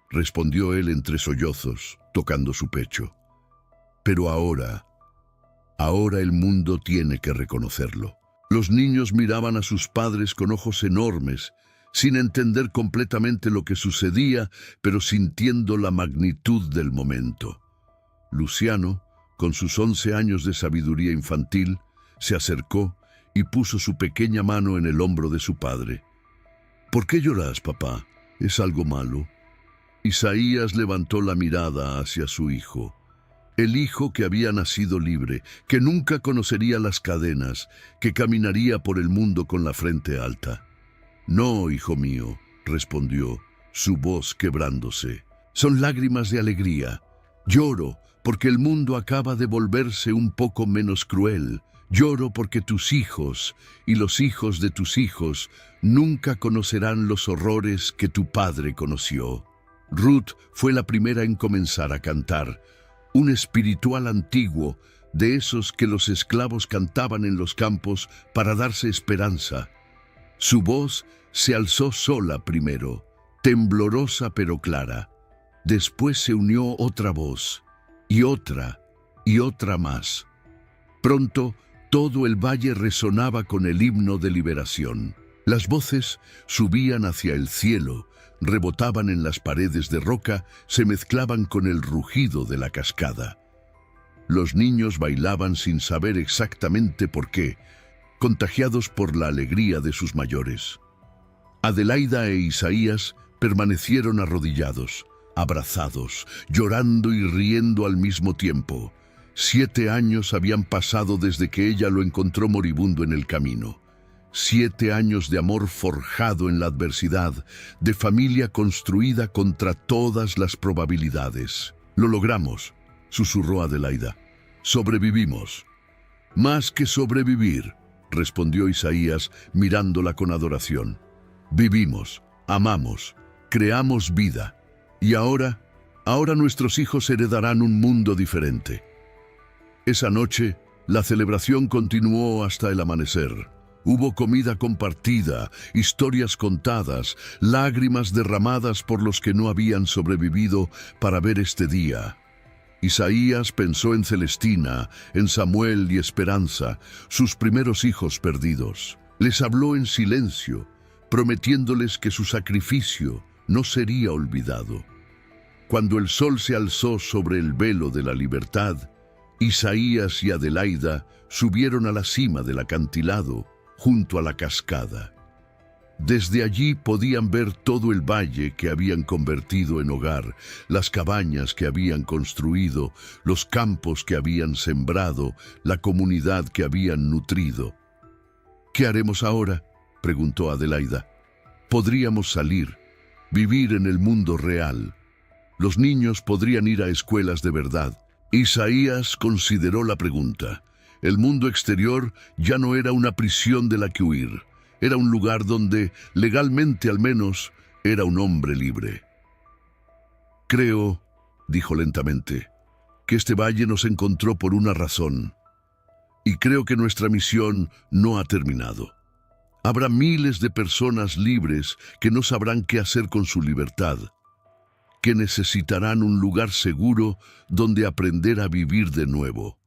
respondió él entre sollozos, tocando su pecho. «Pero ahora el mundo tiene que reconocerlo». Los niños miraban a sus padres con ojos enormes, sin entender completamente lo que sucedía, pero sintiendo la magnitud del momento. Luciano, con sus 11 años de sabiduría infantil, se acercó y puso su pequeña mano en el hombro de su padre. «¿Por qué lloras, papá? ¿Es algo malo?» Isaías levantó la mirada hacia su hijo. El hijo que había nacido libre, que nunca conocería las cadenas, que caminaría por el mundo con la frente alta. «No, hijo mío», respondió, su voz quebrándose. «Son lágrimas de alegría. Lloro porque el mundo acaba de volverse un poco menos cruel. Lloro porque tus hijos y los hijos de tus hijos nunca conocerán los horrores que tu padre conoció». Ruth fue la primera en comenzar a cantar, un espiritual antiguo, de esos que los esclavos cantaban en los campos para darse esperanza. Su voz se alzó sola primero, temblorosa pero clara. Después se unió otra voz, y otra más. Pronto, todo el valle resonaba con el himno de liberación. Las voces subían hacia el cielo, rebotaban en las paredes de roca, se mezclaban con el rugido de la cascada. Los niños bailaban sin saber exactamente por qué, contagiados por la alegría de sus mayores. Adelaida e Isaías permanecieron arrodillados, abrazados, llorando y riendo al mismo tiempo. 7 años habían pasado desde que ella lo encontró moribundo en el camino. 7 años de amor forjado en la adversidad, de familia construida contra todas las probabilidades. «Lo logramos», susurró Adelaida. «Sobrevivimos». «Más que sobrevivir», respondió Isaías mirándola con adoración. «Vivimos, amamos, creamos vida. Y ahora nuestros hijos heredarán un mundo diferente». Esa noche, la celebración continuó hasta el amanecer. Hubo comida compartida, historias contadas, lágrimas derramadas por los que no habían sobrevivido para ver este día. Isaías pensó en Celestina, en Samuel y Esperanza, sus primeros hijos perdidos. Les habló en silencio, prometiéndoles que su sacrificio no sería olvidado. Cuando el sol se alzó sobre el velo de la libertad, Isaías y Adelaida subieron a la cima del acantilado, junto a la cascada. Desde allí podían ver todo el valle que habían convertido en hogar, las cabañas que habían construido, los campos que habían sembrado, la comunidad que habían nutrido. «¿Qué haremos ahora?», preguntó Adelaida. «Podríamos salir, vivir en el mundo real. Los niños podrían ir a escuelas de verdad». Isaías consideró la pregunta. El mundo exterior ya no era una prisión de la que huir. Era un lugar donde, legalmente al menos, era un hombre libre. «Creo», dijo lentamente, «que este valle nos encontró por una razón. Y creo que nuestra misión no ha terminado. Habrá miles de personas libres que no sabrán qué hacer con su libertad, que necesitarán un lugar seguro donde aprender a vivir de nuevo».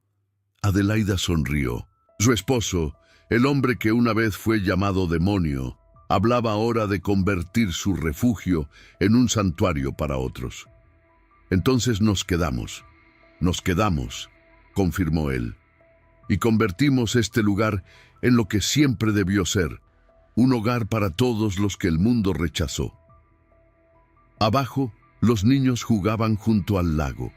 Adelaida sonrió. Su esposo, el hombre que una vez fue llamado demonio, hablaba ahora de convertir su refugio en un santuario para otros. «Entonces nos quedamos, confirmó él, y convertimos este lugar en lo que siempre debió ser, un hogar para todos los que el mundo rechazó». Abajo, los niños jugaban junto al lago.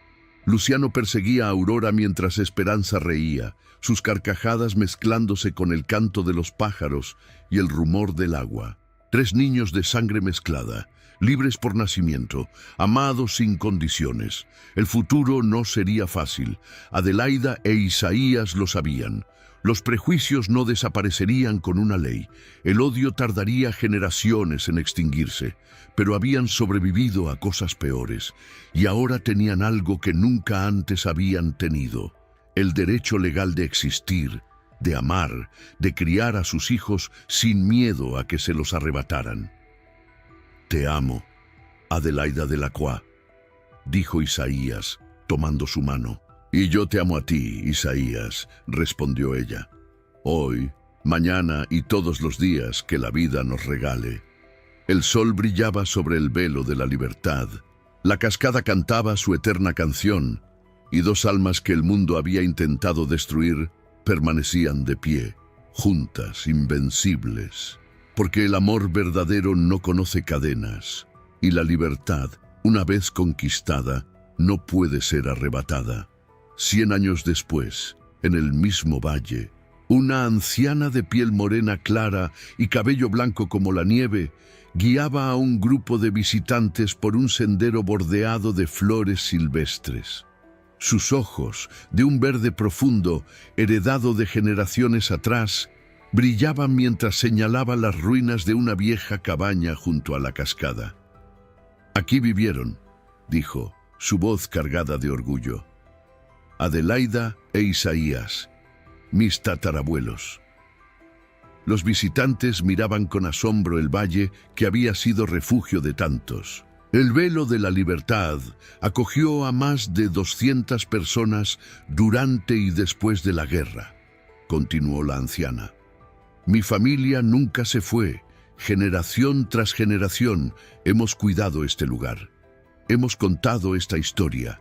Luciano perseguía a Aurora mientras Esperanza reía, sus carcajadas mezclándose con el canto de los pájaros y el rumor del agua. 3 niños de sangre mezclada, libres por nacimiento, amados sin condiciones. El futuro no sería fácil. Adelaida e Isaías lo sabían. Los prejuicios no desaparecerían con una ley. El odio tardaría generaciones en extinguirse, pero habían sobrevivido a cosas peores, y ahora tenían algo que nunca antes habían tenido: el derecho legal de existir, de amar, de criar a sus hijos sin miedo a que se los arrebataran. «Te amo, Adelaida de la Croix», dijo Isaías, tomando su mano. «Y yo te amo a ti, Isaías», respondió ella. «Hoy, mañana y todos los días que la vida nos regale». El sol brillaba sobre el velo de la libertad. La cascada cantaba su eterna canción, y 2 almas que el mundo había intentado destruir permanecían de pie, juntas, invencibles. Porque el amor verdadero no conoce cadenas, y la libertad, una vez conquistada, no puede ser arrebatada. 100 años después, en el mismo valle, una anciana de piel morena clara y cabello blanco como la nieve guiaba a un grupo de visitantes por un sendero bordeado de flores silvestres. Sus ojos, de un verde profundo, heredado de generaciones atrás, brillaban mientras señalaba las ruinas de una vieja cabaña junto a la cascada. «Aquí vivieron», dijo, su voz cargada de orgullo, «Adelaida e Isaías, mis tatarabuelos». Los visitantes miraban con asombro el valle que había sido refugio de tantos. El velo de la libertad acogió a más de 200 personas durante y después de la guerra, continuó la anciana. «Mi familia nunca se fue. Generación tras generación hemos cuidado este lugar. Hemos contado esta historia».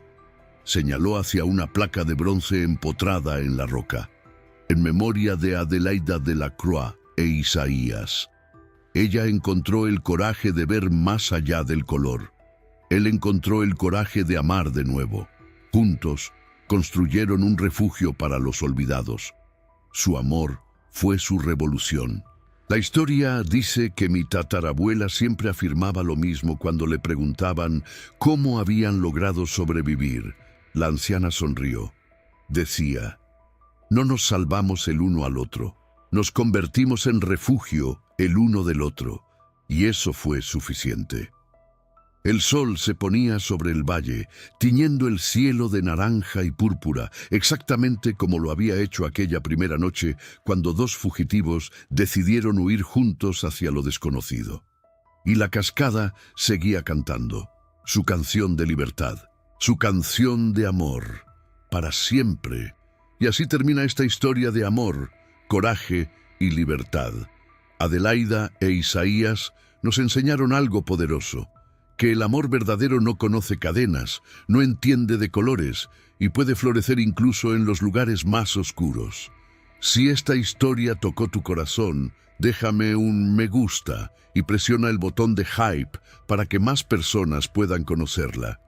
Señaló hacia una placa de bronce empotrada en la roca, en memoria de Adelaida de la Croix e Isaías. Ella encontró el coraje de ver más allá del color. Él encontró el coraje de amar de nuevo. Juntos construyeron un refugio para los olvidados. Su amor fue su revolución. La historia dice que mi tatarabuela siempre afirmaba lo mismo cuando le preguntaban cómo habían logrado sobrevivir. La anciana sonrió. Decía: «No nos salvamos el uno al otro, nos convertimos en refugio el uno del otro, y eso fue suficiente». El sol se ponía sobre el valle, tiñendo el cielo de naranja y púrpura, exactamente como lo había hecho aquella primera noche cuando 2 fugitivos decidieron huir juntos hacia lo desconocido. Y la cascada seguía cantando, su canción de libertad. su canción de amor, para siempre. Y así termina esta historia de amor, coraje y libertad. Adelaida e Isaías nos enseñaron algo poderoso, que el amor verdadero no conoce cadenas, no entiende de colores y puede florecer incluso en los lugares más oscuros. Si esta historia tocó tu corazón, déjame un me gusta y presiona el botón de hype para que más personas puedan conocerla.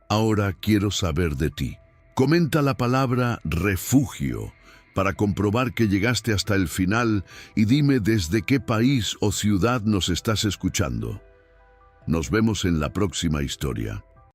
Ahora quiero saber de ti. Comenta la palabra refugio para comprobar que llegaste hasta el final y dime desde qué país o ciudad nos estás escuchando. Nos vemos en la próxima historia.